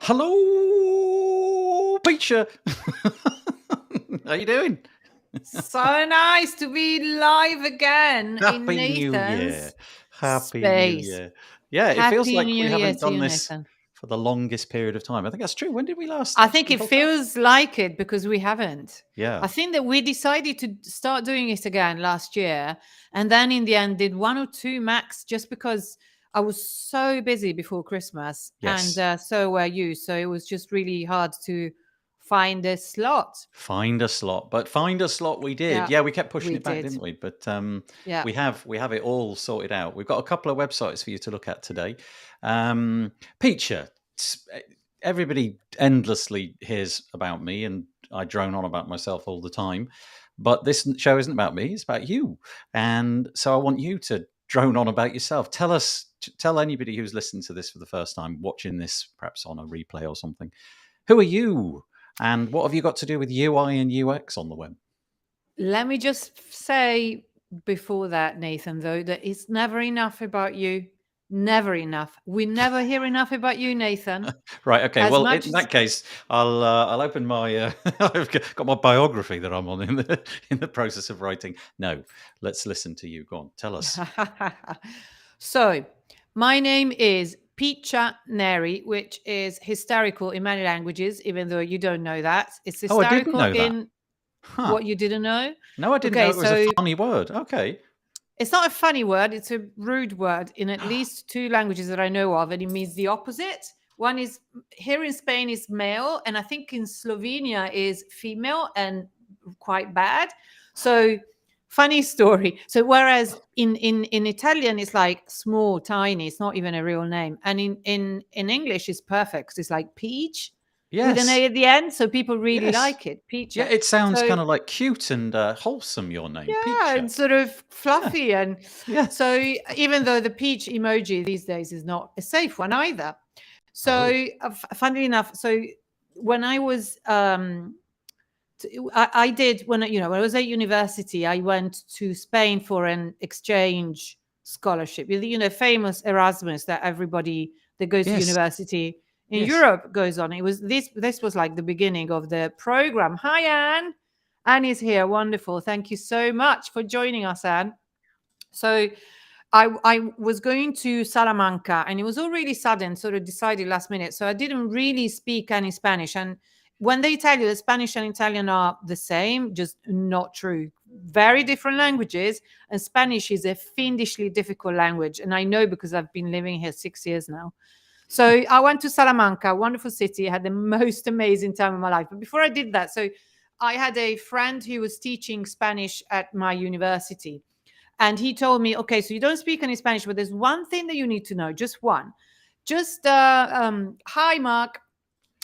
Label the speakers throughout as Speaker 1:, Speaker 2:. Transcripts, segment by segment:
Speaker 1: Hello, Piccia. How you doing?
Speaker 2: So nice to be live again in
Speaker 1: Happy New Year.
Speaker 2: Nathan's
Speaker 1: Happy New
Speaker 2: space.
Speaker 1: Year. Yeah, it feels
Speaker 2: Happy
Speaker 1: like
Speaker 2: New
Speaker 1: we
Speaker 2: Year
Speaker 1: haven't
Speaker 2: to
Speaker 1: done
Speaker 2: you,
Speaker 1: this
Speaker 2: Nathan.
Speaker 1: for the longest period of time. I think that's true. When did we last
Speaker 2: I think
Speaker 1: actually
Speaker 2: it
Speaker 1: hook up?
Speaker 2: feels like it because we haven't.
Speaker 1: Yeah.
Speaker 2: I think that we decided to start doing it again last year, and then in the end did one or two max just because I was so busy before Christmas, and
Speaker 1: Yes.
Speaker 2: so were you. So it was just really hard to find a slot.
Speaker 1: Find a slot, but find a slot we did.
Speaker 2: Yeah,
Speaker 1: Yeah, we kept pushing
Speaker 2: we
Speaker 1: it back,
Speaker 2: did.
Speaker 1: didn't we? But
Speaker 2: Yeah.
Speaker 1: we have it all sorted out. We've got a couple of websites for you to look at today. Piccia, everybody endlessly hears about me, and I drone on about myself all the time. But this show isn't about me; it's about you. And so I want you to drone on about yourself. Tell anybody who's listening to this for the first time, watching this perhaps on a replay or something. Who are you? And what have you got to do with UI and UX on the web?
Speaker 2: Let me just say before that, Nathan, though, that it's never enough about you. Never enough. We never hear enough about you, Nathan.
Speaker 1: Right. Okay.
Speaker 2: As
Speaker 1: Well,
Speaker 2: much
Speaker 1: in
Speaker 2: as
Speaker 1: that case, I'll open my. I've got my biography that I'm on in the process of writing. No, let's listen to you. Go on. Tell us.
Speaker 2: so, my name is Piccia Neri, which is hysterical in many languages, even though you don't know that. It's
Speaker 1: Oh, I didn't
Speaker 2: hysterical
Speaker 1: know that.
Speaker 2: in
Speaker 1: Huh.
Speaker 2: what you didn't know.
Speaker 1: No, I didn't know
Speaker 2: Okay,
Speaker 1: it was a
Speaker 2: so
Speaker 1: funny word. Okay.
Speaker 2: it's not a funny word, it's a rude word in at least two languages that I know of, and it means the opposite. One is here in Spain is male, and I think in Slovenia is female and quite bad. So funny story. So whereas in Italian it's like small, tiny, it's not even a real name. And in English it's perfect because it's like peach with an
Speaker 1: Yes.
Speaker 2: A at the end. So people really
Speaker 1: Yes.
Speaker 2: like it.
Speaker 1: Yeah.
Speaker 2: Peacha.
Speaker 1: It sounds
Speaker 2: So
Speaker 1: kind of like cute and wholesome. Your name,
Speaker 2: yeah,
Speaker 1: Piccia.
Speaker 2: and sort of
Speaker 1: Yeah.
Speaker 2: fluffy. And
Speaker 1: Yeah.
Speaker 2: so, even though the peach emoji these days is not a safe one either.
Speaker 1: Oh.
Speaker 2: So, funnily enough, so when I was, I did when I was at university, I went to Spain for an exchange scholarship. Famous Erasmus that everybody that goes to
Speaker 1: Yes.
Speaker 2: university in
Speaker 1: Yes.
Speaker 2: Europe goes on. It was this. This was like the beginning of the program. Hi, Anne. Anne is here. Wonderful. Thank you so much for joining us, Anne. So I was going to Salamanca and it was all really sudden, sort of decided last minute. So I didn't really speak any Spanish. And when they tell you that Spanish and Italian are the same, just not true. Very different languages. And Spanish is a fiendishly difficult language. And I know because I've been living here 6 years now. So I went to Salamanca, wonderful city. I had the most amazing time of my life. But before I did that, so I had a friend who was teaching Spanish at my university. And he told me, okay, so you don't speak any Spanish, but there's one thing that you need to know, just one. Just, hi, Mark.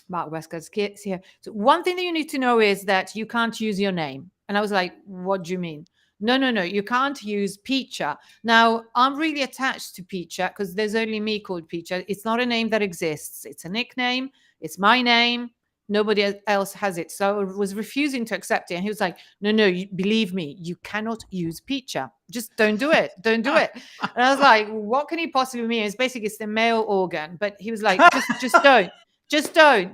Speaker 2: Mark Westcott's here. So one thing that you need to know is that you can't use your name. And I was like, what do you mean? No, no, no, you can't use Piccia. Now, I'm really attached to Piccia because there's only me called Piccia. It's not a name that exists. It's a nickname. It's my name. Nobody else has it. So I was refusing to accept it. And he was like, no, no, believe me, you cannot use Piccia. Just don't do it. Don't do it. And I was like, what can he possibly mean? It's the male organ. But he was like, just don't. Just don't.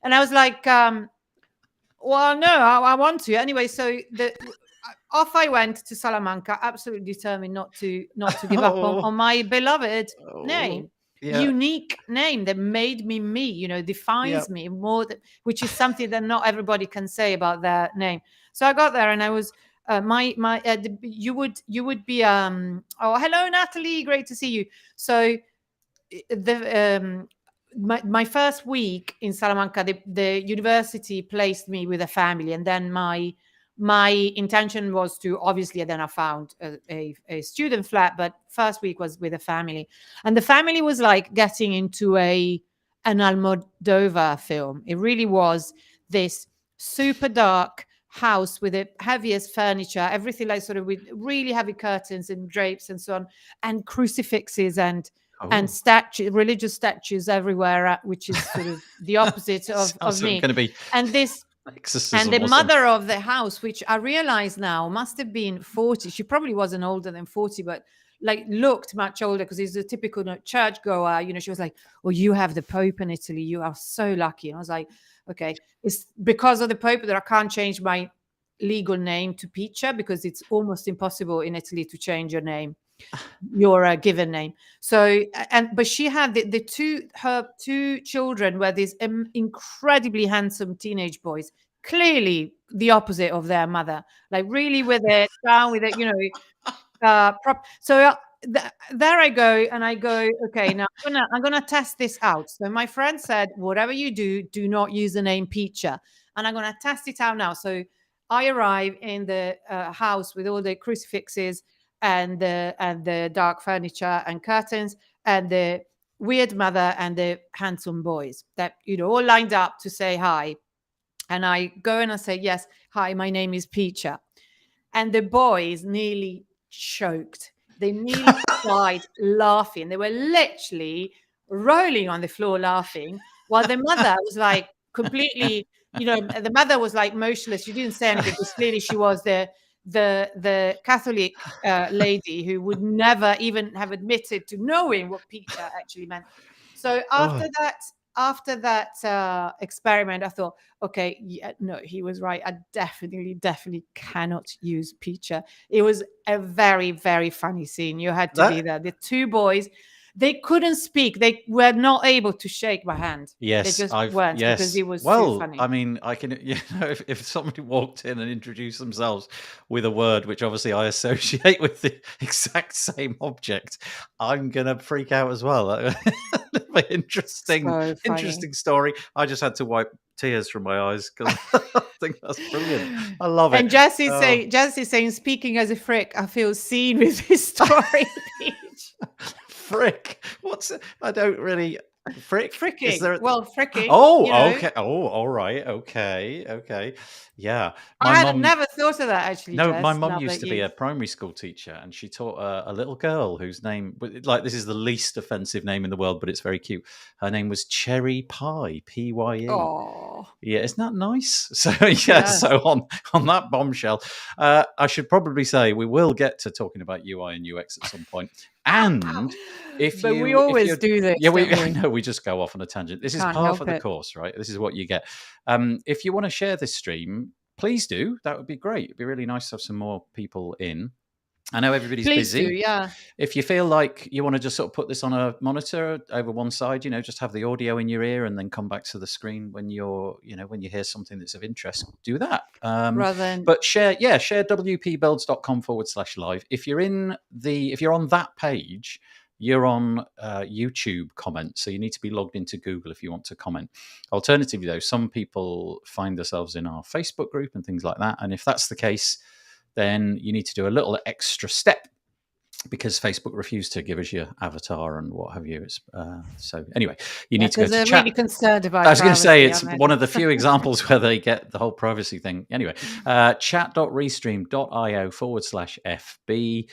Speaker 2: And I was like, well, no, I want to anyway. So off I went to Salamanca, absolutely determined not to give up
Speaker 1: Oh.
Speaker 2: on my beloved
Speaker 1: Oh.
Speaker 2: name,
Speaker 1: Yeah.
Speaker 2: unique name that made me me.
Speaker 1: Yeah.
Speaker 2: Defines me more, which is something that not everybody can say about their name. So I got there and I was. You would be oh, hello Natalie, great to see you. So the my first week in Salamanca, the university placed me with a family, and then my intention was to obviously then I found a student flat, but first week was with a family, and the family was like getting into an Almodovar film. It really was this super dark house with the heaviest furniture, everything like sort of with really heavy curtains and drapes and so on, and crucifixes and
Speaker 1: Oh.
Speaker 2: religious statues everywhere, which is sort of the opposite
Speaker 1: Sounds
Speaker 2: of
Speaker 1: like going
Speaker 2: me.
Speaker 1: to be
Speaker 2: And this and
Speaker 1: exorcism
Speaker 2: the
Speaker 1: or something.
Speaker 2: mother of the house, which I realize now must have been 40. She probably wasn't older than 40, but like looked much older because he's a typical church goer. She was like, "Oh, you have the Pope in Italy. You are so lucky." And I was like, "Okay, it's because of the Pope that I can't change my legal name to Piccia because it's almost impossible in Italy to change your given name." So, but she had her two children were these incredibly handsome teenage boys, clearly the opposite of their mother, like really with it down with it, so there I go, and I go, okay, now I'm gonna test this out. So my friend said, whatever you do not use the name Piccia, and I'm gonna test it out now. So I arrive in the house with all the crucifixes and the dark furniture and curtains and the weird mother and the handsome boys that all lined up to say hi. And I go and I say, yes, hi, my name is Piccia. And the boys nearly choked. They nearly died laughing. They were literally rolling on the floor laughing, while the mother was like completely, the mother was like motionless. She didn't say anything because clearly she was the Catholic lady who would never even have admitted to knowing what Piccia actually meant. So
Speaker 1: Oh,
Speaker 2: after that experiment, I thought, okay, yeah, no, he was right. I definitely cannot use Piccia. It was a very, very funny scene. You had to be
Speaker 1: that
Speaker 2: there. The two boys, they couldn't speak. They were not able to shake my hand. They
Speaker 1: Yes,
Speaker 2: just weren't because
Speaker 1: yes.
Speaker 2: it was too
Speaker 1: Well,
Speaker 2: funny.
Speaker 1: I mean, I can, if somebody walked in and introduced themselves with a word which obviously I associate with the exact same object, I'm gonna freak out as well. Interesting,
Speaker 2: So funny.
Speaker 1: interesting story. I just had to wipe tears from my eyes because I think that's brilliant. I love it.
Speaker 2: And Jesse's
Speaker 1: Oh.
Speaker 2: saying, speaking as a frick, I feel seen with this story, Peach.
Speaker 1: Frick. What's it? I don't really. Frick? Is
Speaker 2: Fricking.
Speaker 1: there?
Speaker 2: Well, fricking,
Speaker 1: Oh, okay. Oh, all right. Okay. Okay. Yeah. My
Speaker 2: I had
Speaker 1: mum.
Speaker 2: never thought of that actually,
Speaker 1: No, my
Speaker 2: Jess,
Speaker 1: mum
Speaker 2: now
Speaker 1: used
Speaker 2: that
Speaker 1: to be
Speaker 2: you've
Speaker 1: a primary school teacher, and she taught a little girl whose name, like, this is the least offensive name in the world, but it's very cute. Her name was Cherry Pie, Pye.
Speaker 2: oh,
Speaker 1: Yeah, isn't that nice? So yeah,
Speaker 2: yes.
Speaker 1: so on that bombshell, I should probably say we will get to talking about UI and UX at some point. And if
Speaker 2: But we
Speaker 1: you if
Speaker 2: always
Speaker 1: you're
Speaker 2: do this,
Speaker 1: yeah,
Speaker 2: don't
Speaker 1: we
Speaker 2: we?
Speaker 1: no, we just go off on a tangent. This is
Speaker 2: Can't
Speaker 1: part of
Speaker 2: help
Speaker 1: the
Speaker 2: it.
Speaker 1: course, right? This is what you get. If you want to share this stream, please do. That would be great. It'd be really nice to have some more people in. I know everybody's
Speaker 2: Please do,
Speaker 1: busy.
Speaker 2: yeah.
Speaker 1: If you feel like you want to just sort of put this on a monitor over one side, just have the audio in your ear and then come back to the screen when when you hear something that's of interest, do that.
Speaker 2: Rather than
Speaker 1: But share wpbuilds.com/live. If you're on that page, you're on YouTube comments, so you need to be logged into Google if you want to comment. Alternatively, though, some people find themselves in our Facebook group and things like that, and if that's the case, then you need to do a little extra step because Facebook refused to give us your avatar and what have you. So anyway, you
Speaker 2: yeah,
Speaker 1: need to go
Speaker 2: because
Speaker 1: to
Speaker 2: they're really
Speaker 1: chat.
Speaker 2: concerned
Speaker 1: I
Speaker 2: about
Speaker 1: was going to say
Speaker 2: privacy,
Speaker 1: it's
Speaker 2: aren't
Speaker 1: one of
Speaker 2: they?
Speaker 1: the few examples where they get the whole privacy thing. Anyway, chat.restream.io/FB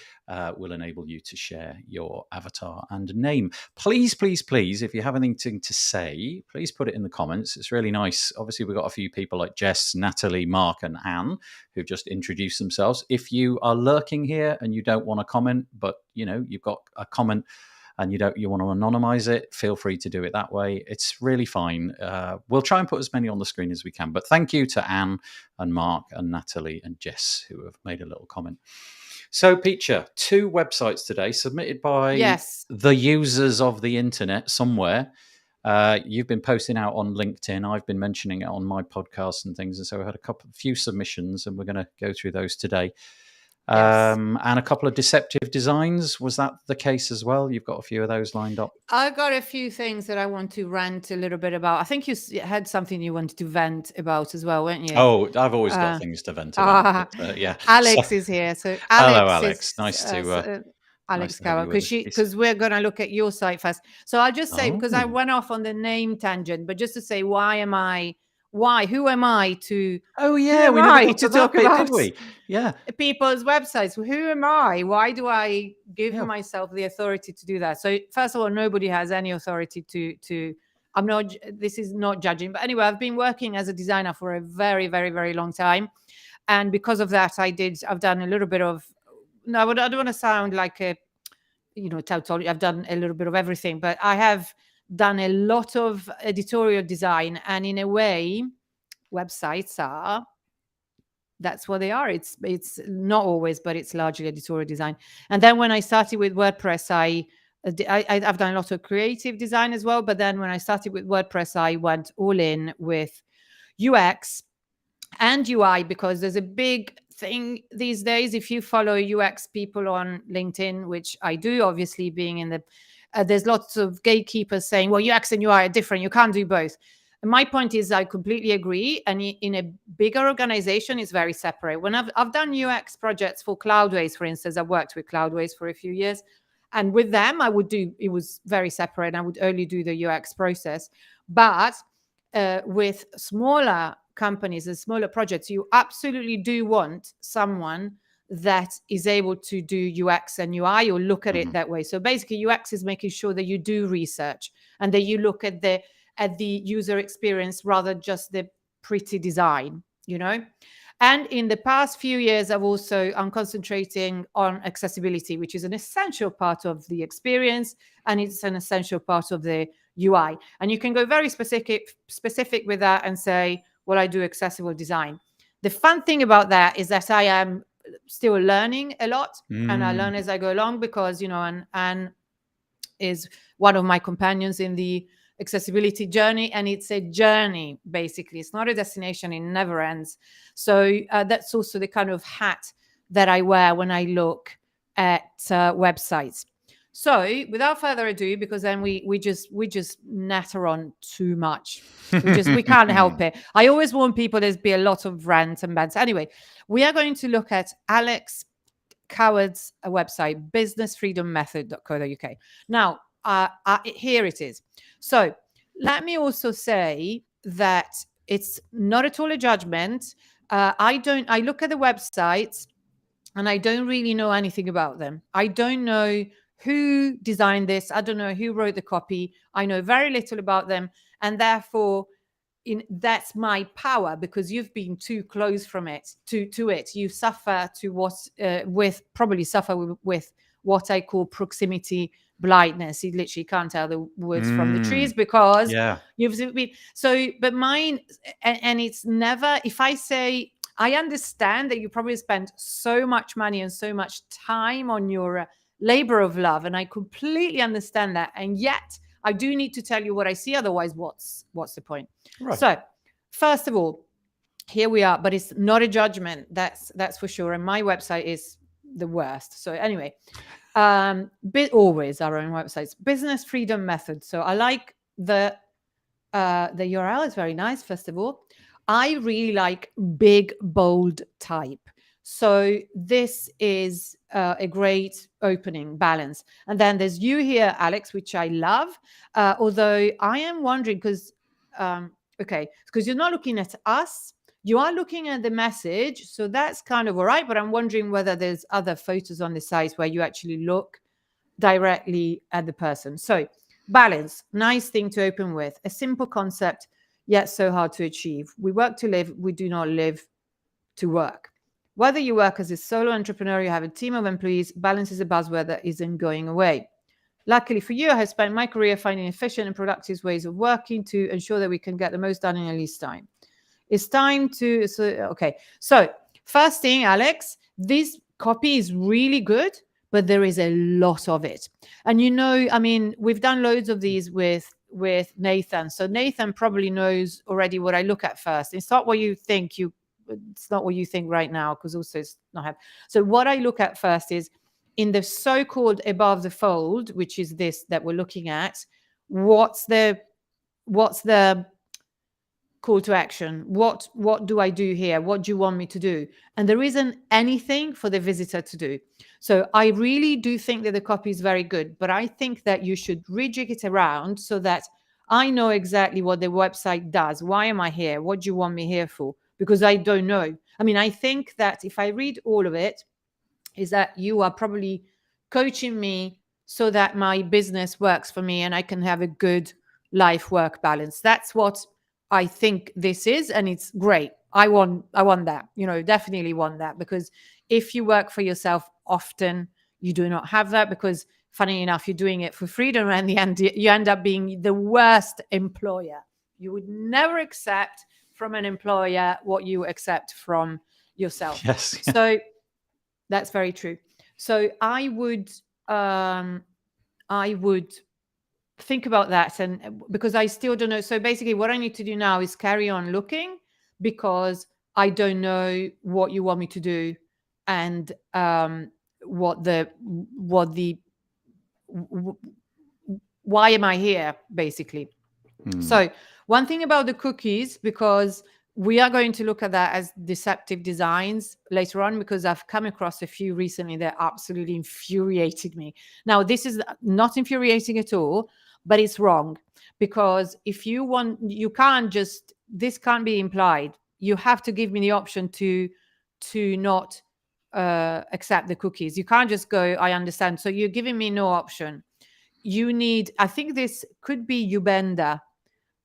Speaker 1: will enable you to share your avatar and name. Please, please, please, if you have anything to say, please put it in the comments. It's really nice. Obviously, we've got a few people like Jess, Natalie, Mark, and Anne who've just introduced themselves. If you are lurking here and you don't want to comment, but you've got a comment and you want to anonymize it, feel free to do it that way. It's really fine. We'll try and put as many on the screen as we can. But thank you to Anne and Mark and Natalie and Jess who have made a little comment. So, Piccia, 2 websites today submitted by
Speaker 2: Yes.
Speaker 1: the users of the internet somewhere. You've been posting out on LinkedIn. I've been mentioning it on my podcast and things. And so we had a few submissions, and we're going to go through those today.
Speaker 2: Yes.
Speaker 1: And a couple of deceptive designs. Was that the case as well? You've got a few of those lined up.
Speaker 2: I've got a few things that I want to rant a little bit about. I think you had something you wanted to vent about as well, weren't you?
Speaker 1: Oh, I've always got
Speaker 2: Uh,
Speaker 1: things to vent about. But, yeah. So,
Speaker 2: Alex is here. So
Speaker 1: hello,
Speaker 2: Alex is
Speaker 1: Alex. Nice
Speaker 2: Alex
Speaker 1: to have
Speaker 2: Carroll
Speaker 1: you with us.
Speaker 2: because we're going to look at your site first. So I'll just say, because I
Speaker 1: Oh.
Speaker 2: went off on the name tangent, but just to say, who am I to
Speaker 1: Oh yeah, we never got to that
Speaker 2: talk
Speaker 1: bit,
Speaker 2: about
Speaker 1: did we? Yeah.
Speaker 2: people's websites? Who am I? Why do I give
Speaker 1: Yeah.
Speaker 2: myself the authority to do that? So first of all, nobody has any authority to I'm not, this is not judging, but anyway, I've been working as a designer for a very, very, very long time. And because of that, I've done a little bit of, no, I don't want to sound like tautology. I've done a little bit of everything, but I have done a lot of editorial design. And in a way, websites are, that's what they are. It's not always, but it's largely editorial design. And then when I started with WordPress, I've done a lot of creative design as well. But then when I started with WordPress, I went all in with UX and UI, because there's a big thing these days. If you follow UX people on LinkedIn, which I do, obviously being in the, there's lots of gatekeepers saying, well, UX and UI are different. You can't do both. And my point is, I completely agree. And in a bigger organization, it's very separate. When I've done UX projects for Cloudways, for instance, I've worked with Cloudways for a few years. And with them, it was very separate. And I would only do the UX process. But with smaller companies and smaller projects, you absolutely do want someone that is able to do UX and UI, or look at it that way. So basically, UX is making sure that you do research and that you look at the user experience rather just the pretty design, And in the past few years, I'm concentrating on accessibility, which is an essential part of the experience, and it's an essential part of the UI. And you can go very specific with that and say, well, I do accessible design. The fun thing about that is that I am still learning a lot, and I learn as I go along, because, Anne is one of my companions in the accessibility journey, and it's a journey. Basically, it's not a destination. It never ends. So that's also the kind of hat that I wear when I look at websites. So without further ado, because then we just natter on too much. We can't help it. I always warn people there's be a lot of rants and bants. Anyway, we are going to look at Alex Coward's website, businessfreedommethod.co.uk. Now, here it is. So let me also say that it's not at all a judgment. I look at the websites and I don't really know anything about them. I don't know who designed this. I don't know who wrote the copy. I know very little about them. And therefore, that's my power, because you've been too close from it to it. You suffer to with what I call proximity blindness. You literally can't tell the woods from the trees, because you've been so. But mine, and it's never. If I say, I understand that you probably spent so much money and so much time on your labor of love, and I completely understand that. And yet, I do need to tell you what I see. Otherwise, what's the point? Right. So, first of all, here we are. But it's not a judgment. That's for sure. And my website is the worst. So anyway, always our own websites. Business Freedom Method. So I like the URL. It's very nice. First of all, I really like big, bold type. So this is a great opening balance. And then there's you here, Alex, which I love. Although I am wondering, because you're not looking at us, you are looking at the message. So that's kind of all right. But I'm wondering whether there's other photos on the site where you actually look directly at the person. So balance, nice thing to open with. A simple concept, yet so hard to achieve. We work to live. We do not live to work. Whether you work as a solo entrepreneur, you have a team of employees, balance is a buzzword that isn't going away. Luckily for you, I have spent my career finding efficient and productive ways of working to ensure that we can get the most done in the least time. It's time to, So first thing, Alex, this copy is really good, but there is a lot of it. And we've done loads of these with Nathan. So Nathan probably knows already what I look at first. It's not what you think it's not what you think right now, because also it's not. So what I look at first is in the so-called above the fold, which is this that we're looking at. What's the call to action? What do I do here? What do you want me to do? And there isn't anything for the visitor to do. So I really do think that the copy is very good, but I think that you should rejig it around so that I know exactly what the website does. Why am I here? What do you want me here for? Because I don't know. I think that if I read all of it, is that you are probably coaching me so that my business works for me and I can have a good life-work balance. That's what I think this is, and it's great. I want that, definitely want that, because if you work for yourself often, you do not have that, because funny enough, you're doing it for freedom, and in the end, you end up being the worst employer. You would never accept from an employer what you accept from yourself.
Speaker 1: Yes. Yeah.
Speaker 2: So that's very true. So I would think about that, and because I still don't know. So basically, what I need to do now is carry on looking, because I don't know what you want me to do, and what the w- why am I here, basically. So one thing about the cookies, because we are going to look at that as deceptive designs later on, because I've come across a few recently that absolutely infuriated me. Now, this is not infuriating at all, but it's wrong, because if you want, you can't just, this can't be implied. You have to give me the option to not accept the cookies. You can't just go, I understand. So you're giving me no option. You need, I think this could be Ubenda.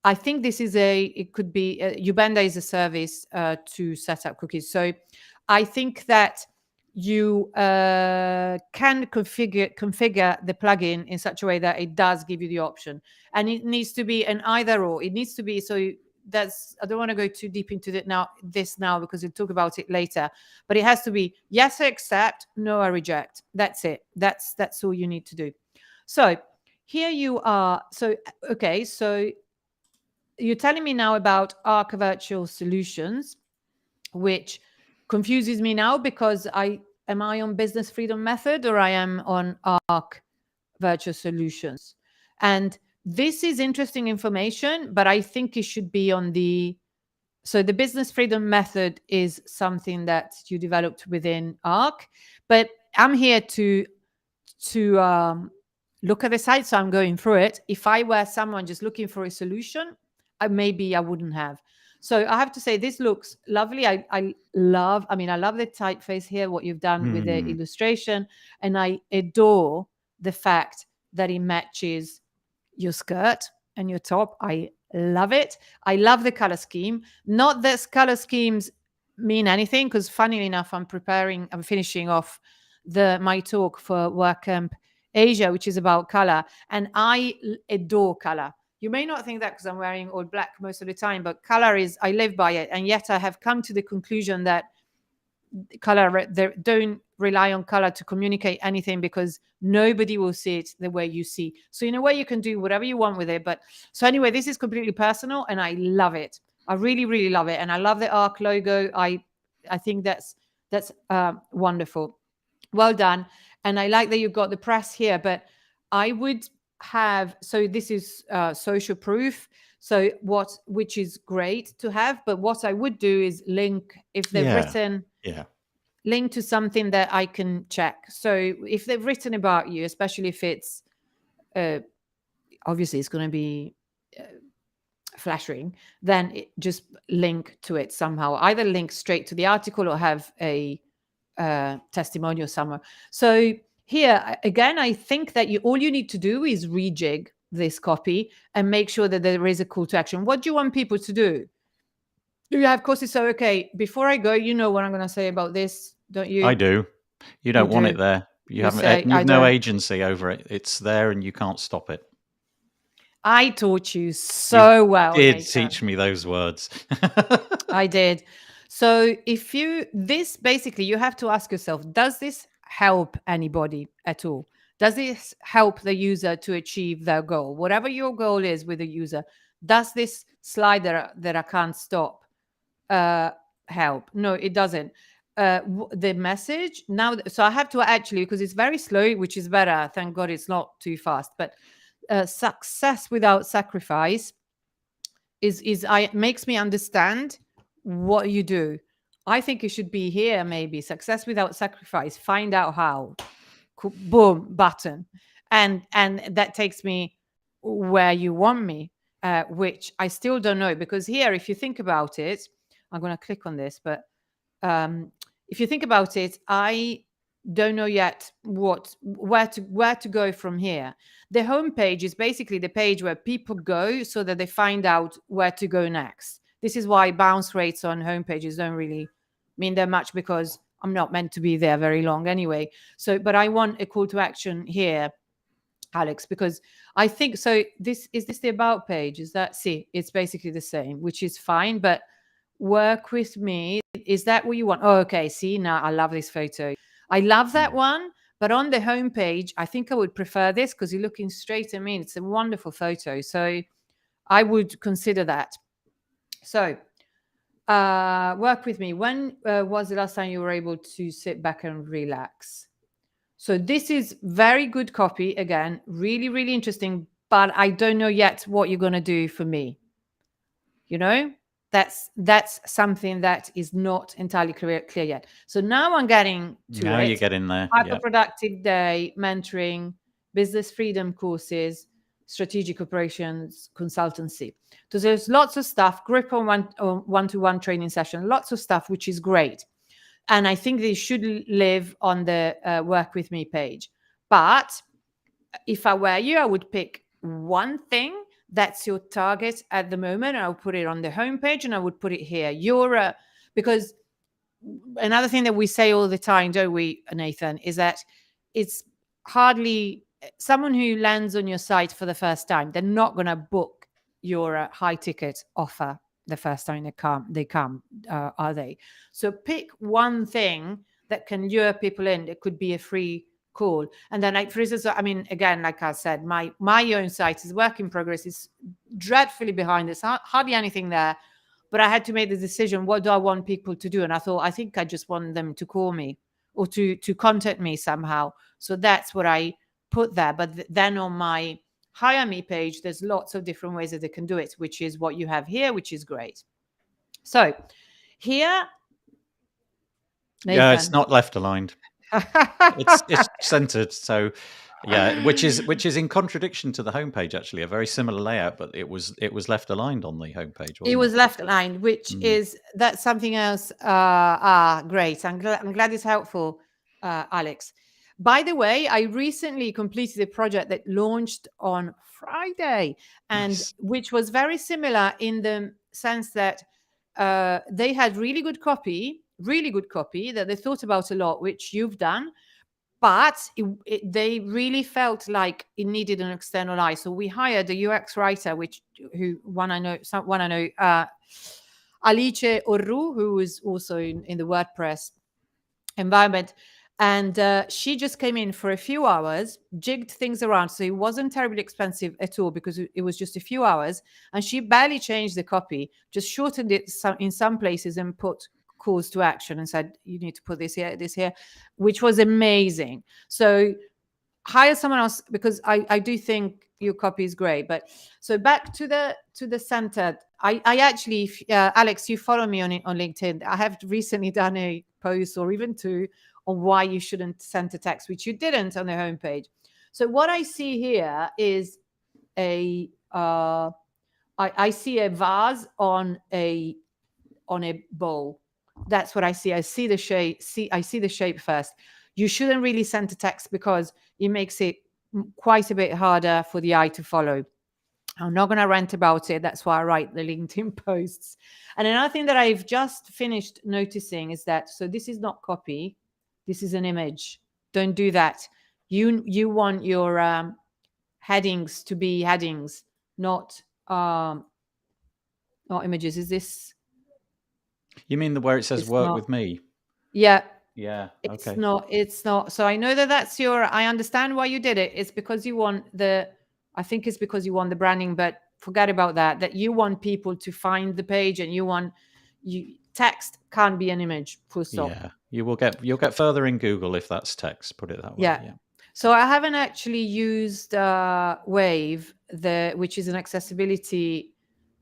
Speaker 2: I think this is it could be, Ubenda is a service to set up cookies. So I think that you can configure the plugin in such a way that it does give you the option. And it needs to be an either or. It needs to be, so that's, I don't want to go too deep into this now, because we'll talk about it later. But it has to be, yes, I accept, no, I reject. That's it. That's all you need to do. So here you are. So, okay, so you're telling me now about Arc Virtual Solutions, which confuses me now, because am I on Business Freedom Method, or I am on Arc Virtual Solutions? And this is interesting information, but I think it should be on so the Business Freedom Method is something that you developed within Arc, but I'm here to look at the site, so I'm going through it. If I were someone just looking for a solution, maybe I wouldn't have. So I have to say, this looks lovely. I love the typeface here, what you've done with the illustration, and I adore the fact that it matches your skirt and your top. I love it. I love the color scheme. Not that color schemes mean anything, because funnily enough, I'm finishing off my talk for WordCamp Asia, which is about color, and I adore color. You may not think that because I'm wearing all black most of the time, but color is, I live by it. And yet I have come to the conclusion that color, don't rely on color to communicate anything, because nobody will see it the way you see. So in a way, you can do whatever you want with it. But so anyway, this is completely personal, and I love it. I really, really love it. And I love the ARC logo. I think that's wonderful. Well done. And I like that you've got the press here, but I would have, so this is social proof, so which is great to have, but what I would do is link, if they've written, link to something that I can check. So if they've written about you, especially if it's obviously it's going to be flattering, then just link to it somehow, either link straight to the article or have a testimonial somewhere. So here again, I think that all you need to do is rejig this copy and make sure that there is a call to action. What do you want people to do? Yeah, of course. It's so okay. Before I go, you know what I'm going to say about this, don't you?
Speaker 1: I do. You don't want it there. You've no agency over it. It's there, and you can't stop it.
Speaker 2: I taught you so well.
Speaker 1: You did teach me those words.
Speaker 2: I did. So basically, you have to ask yourself, does this help anybody at all? Does this help the user to achieve their goal? Whatever your goal is with the user, does this slider that I can't stop help? No, it doesn't. The message now, so I have to actually, because it's very slow, which is better. Thank God it's not too fast. But success without sacrifice makes me understand what you do. I think it should be here, maybe success without sacrifice. Find out how. Boom, button, and that takes me where you want me, which I still don't know, because here, if you think about it, I'm going to click on this, but if you think about it, I don't know yet where to go from here. The homepage is basically the page where people go so that they find out where to go next. This is why bounce rates on homepages don't really mean that much, because I'm not meant to be there very long anyway. So, but I want a call to action here. Alex, because I think so. This the about page? Is that see? It's basically the same, which is fine. But work with me. Is that what you want? Oh, okay. See, now I love this photo. I love that
Speaker 1: Mm.
Speaker 2: one. But on the homepage, I think I would prefer this because you're looking straight at me. It's a wonderful photo. So I would consider that. So work with me. When was the last time you were able to sit back and relax? So this is very good copy. Again, really, really interesting. But I don't know yet what you're going to do for me. You know, that's something that is not entirely clear yet. So now I'm getting to
Speaker 1: Now you
Speaker 2: it.
Speaker 1: get in there. Yeah.
Speaker 2: Hyperproductive day, mentoring, business freedom courses, strategic operations consultancy. So there's lots of stuff. Grip on one-to-one training session. Lots of stuff, which is great. And I think they should live on the work with me page. But if I were you, I would pick one thing that's your target at the moment. And I would put it on the homepage and I would put it here. Because another thing that we say all the time, don't we, Nathan, is that it's hardly someone who lands on your site for the first time. They're not going to book your high ticket offer the first time they come, are they? So pick one thing that can lure people in. It could be a free call. And then, like, for instance, I mean, again, like I said, my own site is work in progress. It's dreadfully behind. There's hardly anything there. But I had to make the decision, what do I want people to do? And I thought, I think I just want them to call me or to contact me somehow. So that's what I put there. But then on my Hire Me page, there's lots of different ways that they can do it, which is what you have here, which is great. So here,
Speaker 1: Yeah, it's
Speaker 2: Nathan.
Speaker 1: not left aligned. It's centered. So yeah, which is in contradiction to the homepage, actually. A very similar layout, but it was left aligned on the homepage,
Speaker 2: It
Speaker 1: wasn't
Speaker 2: was
Speaker 1: it?
Speaker 2: left aligned, which
Speaker 1: Mm.
Speaker 2: is that's something else. Great. I'm glad it's helpful, Alex. By the way, I recently completed a project that launched on Friday, and
Speaker 1: Nice.
Speaker 2: which was very similar in the sense that they had really good copy that they thought about a lot, which you've done, but they really felt like it needed an external eye. So we hired a UX writer, one I know, Alice Orru, who is also in the WordPress environment. And she just came in for a few hours, jigged things around. So it wasn't terribly expensive at all because it was just a few hours. And she barely changed the copy, just shortened it in some places and put calls to action and said, you need to put this here, which was amazing. So hire someone else because I do think your copy is great. But so back to the center. I actually, Alex, you follow me on LinkedIn. I have recently done a post or even two on why you shouldn't center text, which you didn't on the homepage. So what I see here is I see a vase on a bowl. That's what I see. I see the shape. I see the shape first. You shouldn't really center text because it makes it quite a bit harder for the eye to follow. I'm not going to rant about it. That's why I write the LinkedIn posts. And another thing that I've just finished noticing is that, so this is not copy. This is an image. Don't do that. You want your headings to be headings, not images. Is this?
Speaker 1: You mean where it says
Speaker 2: It's
Speaker 1: "work
Speaker 2: not.
Speaker 1: with me"?
Speaker 2: Yeah.
Speaker 1: Yeah.
Speaker 2: It's
Speaker 1: Okay.
Speaker 2: not. It's not. So I know that I understand why you did it. It's because you want I think it's because you want the branding, but forget about that. That you want people to find the page and text can't be an image, full stop.
Speaker 1: Yeah. You'll get further in Google if that's text. Put it that way.
Speaker 2: Yeah.
Speaker 1: Yeah.
Speaker 2: So I haven't actually used Wave, which is an accessibility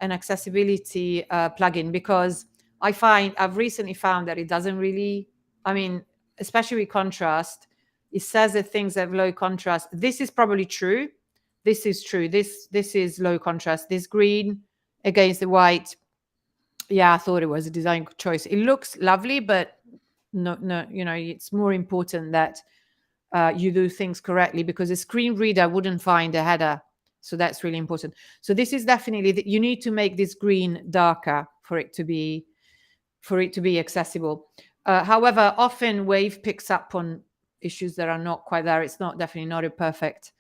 Speaker 2: plugin, because I've recently found that it doesn't really. I mean, especially with contrast, it says that things have low contrast. This is probably true. This is true. This is low contrast. This green against the white. Yeah, I thought it was a design choice. It looks lovely, but no, it's more important that you do things correctly, because a screen reader wouldn't find a header. So that's really important. So this is definitely that you need to make this green darker for it to be accessible. However, often Wave picks up on issues that are not quite there. It's definitely not a perfect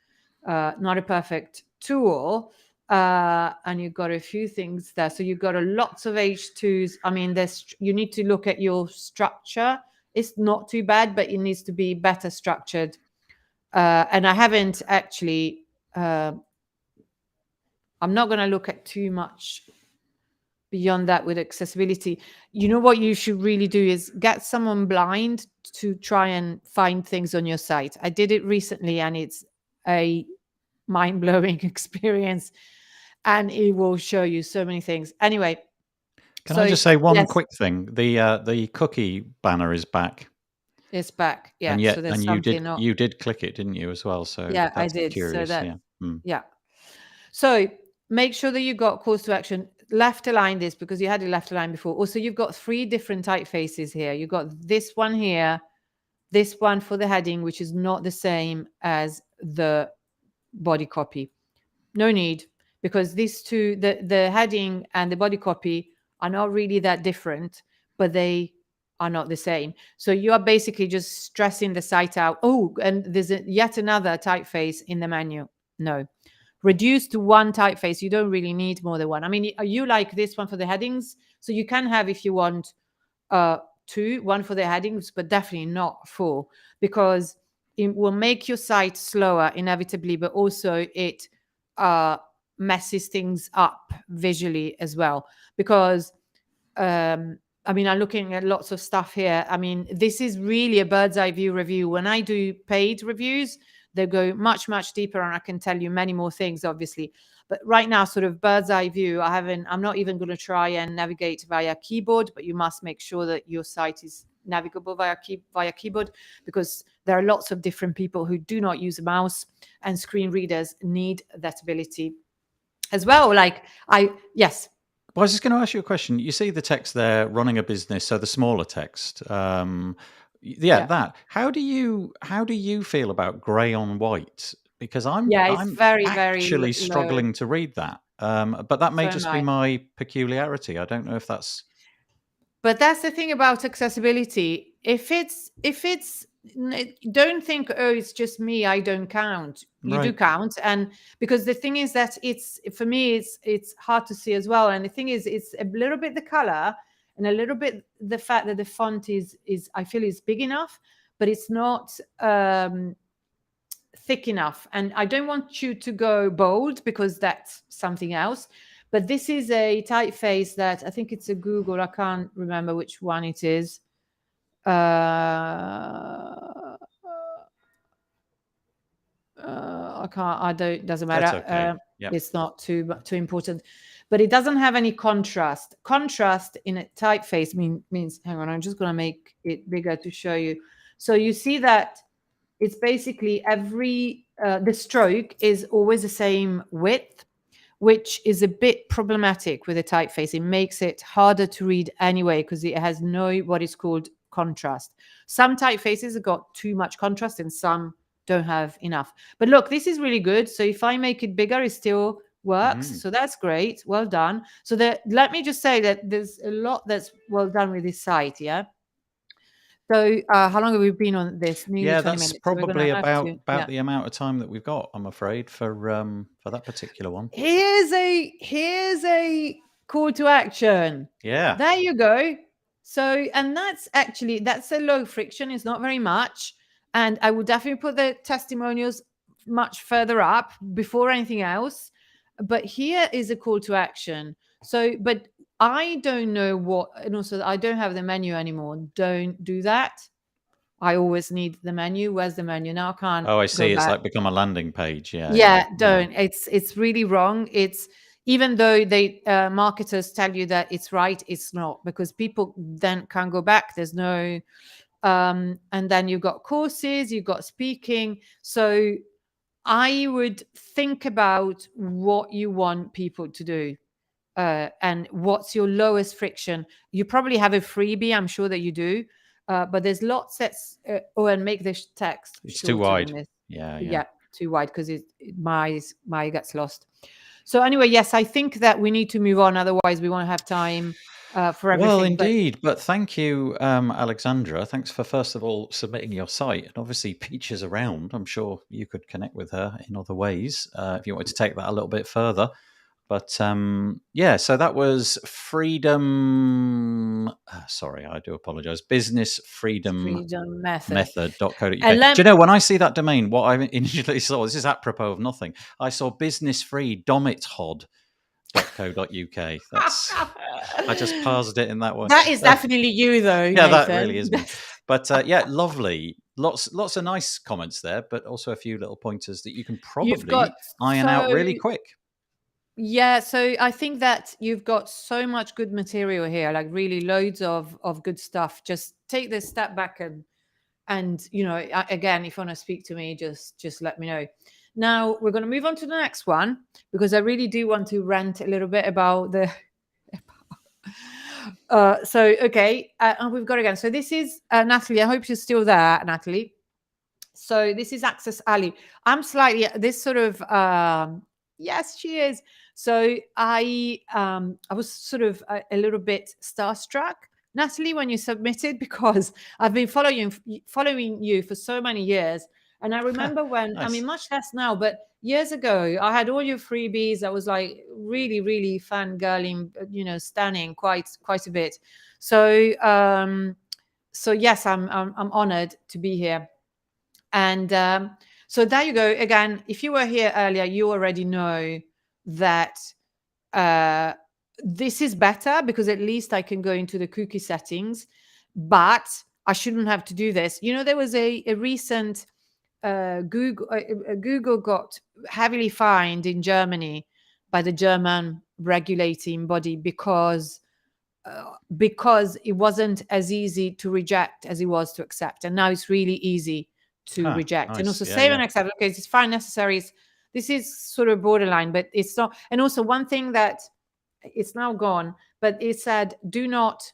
Speaker 2: not a perfect tool. And you've got a few things there. So you've got a lots of H2s. I mean, you need to look at your structure. It's not too bad, but it needs to be better structured. And I haven't actually, I'm not going to look at too much beyond that with accessibility. You know what you should really do is get someone blind to try and find things on your site. I did it recently and it's a mind-blowing experience, and it will show you so many things. Anyway,
Speaker 1: Can I
Speaker 2: so
Speaker 1: just say one
Speaker 2: yes,
Speaker 1: quick thing? The cookie banner is back,
Speaker 2: it's back. Yeah,
Speaker 1: and
Speaker 2: so
Speaker 1: yet
Speaker 2: there's
Speaker 1: and
Speaker 2: something not.
Speaker 1: you did click it, didn't you, as well? So
Speaker 2: Yeah, I
Speaker 1: that's
Speaker 2: did. So
Speaker 1: curious.
Speaker 2: that,
Speaker 1: Yeah. Mm.
Speaker 2: yeah. So make sure that you got calls to action. Left align this because you had it left align before. Also, you've got 3 different typefaces here. You've got this one here, this one for the heading, which is not the same as the body copy. No need, because these two, the heading and the body copy, are not really that different, but they are not the same. So you are basically just stressing the site out. Oh, and there's yet another typeface in the menu. No, reduce to one typeface. You don't really need more than one. I mean, you like this one for the headings, so you can have, if you want, two, one for the headings, but definitely not 4, because it will make your site slower inevitably, but also it messes things up visually as well. Because I mean, I'm looking at lots of stuff here. I mean, this is really a bird's eye view review. When I do paid reviews, they go much, much deeper, and I can tell you many more things, obviously. But right now, sort of bird's eye view, I'm not even going to try and navigate via keyboard, but you must make sure that your site is navigable via keyboard, because there are lots of different people who do not use a mouse, and screen readers need that ability as well. Yes.
Speaker 1: Well, I was just going to ask you a question. You see the text there, running a business, so the smaller text. Yeah, that. How do you feel about grey on white? Because
Speaker 2: Yeah, it's
Speaker 1: I'm
Speaker 2: very, very
Speaker 1: actually
Speaker 2: low.
Speaker 1: struggling to read that. But that may
Speaker 2: So am
Speaker 1: just be
Speaker 2: I.
Speaker 1: my peculiarity. I don't know if that's
Speaker 2: But that's the thing about accessibility. Don't think, oh, it's just me, I don't count. You do
Speaker 1: right.
Speaker 2: count. And because the thing is that it's, for me, it's hard to see as well. And the thing is, it's a little bit the color, and a little bit the fact that the font is I feel is big enough, but it's not thick enough. And I don't want you to go bold, because that's something else. But this is a typeface that I think it's a Google. I can't remember which one it is. I can't. I don't. Doesn't
Speaker 1: That's
Speaker 2: matter.
Speaker 1: okay. Yeah.
Speaker 2: It's not too important. But it doesn't have any contrast. Contrast in a typeface means. Hang on. I'm just going to make it bigger to show you. So you see that it's basically the stroke is always the same width, which is a bit problematic with a typeface. It makes it harder to read anyway, because it has no what is called contrast. Some typefaces have got too much contrast, and some don't have enough. But look, this is really good. So if I make it bigger, it still works.
Speaker 1: Mhm.
Speaker 2: So that's great. Well done. So let me just say that there's a lot that's well done with this site. Yeah. So how long have we been on this? Nearly
Speaker 1: Yeah,
Speaker 2: 20
Speaker 1: that's
Speaker 2: minutes. So we're going to
Speaker 1: probably
Speaker 2: have to.
Speaker 1: about
Speaker 2: Yeah.
Speaker 1: the amount of time that we've got, I'm afraid, for that particular one.
Speaker 2: Here's a call to action.
Speaker 1: Yeah.
Speaker 2: There you go. So, and that's a low friction. It's not very much. And I would definitely put the testimonials much further up before anything else. But here is a call to action. So, but I don't know what, and also I don't have the menu anymore. Don't do that. I always need the menu. Where's the menu? Now I can't
Speaker 1: Oh, I
Speaker 2: go
Speaker 1: see. It's
Speaker 2: back.
Speaker 1: like become a landing page. Yeah, yeah,
Speaker 2: Yeah,
Speaker 1: yeah.
Speaker 2: don't. It's really wrong. It's, even though they marketers tell you that it's right, it's not, because people then can't go back. There's no and then you've got courses, you've got speaking. So I would think about what you want people to do. And what's your lowest friction? You probably have a freebie, I'm sure that you do, but there's lots that's and make this text
Speaker 1: It's too
Speaker 2: shorter than
Speaker 1: wide.
Speaker 2: this.
Speaker 1: Yeah, yeah.
Speaker 2: Yeah, too wide, because my gets lost. So anyway, yes, I think that we need to move on, otherwise we won't have time. for
Speaker 1: Well,
Speaker 2: everything. But
Speaker 1: indeed. But thank you, Alexandra. Thanks for, first of all, submitting your site. And obviously, Peach is around. I'm sure you could connect with her in other ways if you wanted to take that a little bit further. But yeah, so that was freedom. Sorry, I do apologize. Business freedom
Speaker 2: freedom method.
Speaker 1: method.co.uk. Do
Speaker 2: And
Speaker 1: you know, when I see that domain, what I initially saw, this is apropos of nothing, I saw business free domithod.co.uk. That's, I just parsed it in that way.
Speaker 2: that is definitely you, though,
Speaker 1: Yeah, that really
Speaker 2: Nathan.
Speaker 1: is me. But yeah, lovely. Lots of nice comments there, but also a few little pointers that you can
Speaker 2: You've got
Speaker 1: probably iron out
Speaker 2: so
Speaker 1: really quick.
Speaker 2: Yeah, so I think that you've got so much good material here, like really loads of good stuff. Just take this step back and again, if you want to speak to me, just let me know. Now we're going to move on to the next one, because I really do want to rant a little bit about the so okay, and we've got again. So this is Natalie. I hope you're still there, Natalie. So this is Access Ali. I'm slightly this sort of yes, she is. So I was sort of a little bit starstruck, Natalie, when you submitted, because I've been following you for so many years. And I remember when, I mean,
Speaker 1: Nice.
Speaker 2: much less now, but years ago, I had all your freebies. I was like really, really fangirling, stunning quite a bit. So so yes, I'm honored to be here. And so there you go. Again, if you were here earlier, you already know that uh, this is better, because at least I can go into the cookie settings, but I shouldn't have to do this. There was a recent Google got heavily fined in Germany by the German regulating body, because it wasn't as easy to reject as it was to accept, and now it's really easy to
Speaker 1: Ah,
Speaker 2: reject. And
Speaker 1: nice.
Speaker 2: also
Speaker 1: Yeah,
Speaker 2: save
Speaker 1: yeah.
Speaker 2: and accept. Okay, it's fine, necessary. This is sort of borderline, but it's not. And also one thing that it's now gone, but it said do not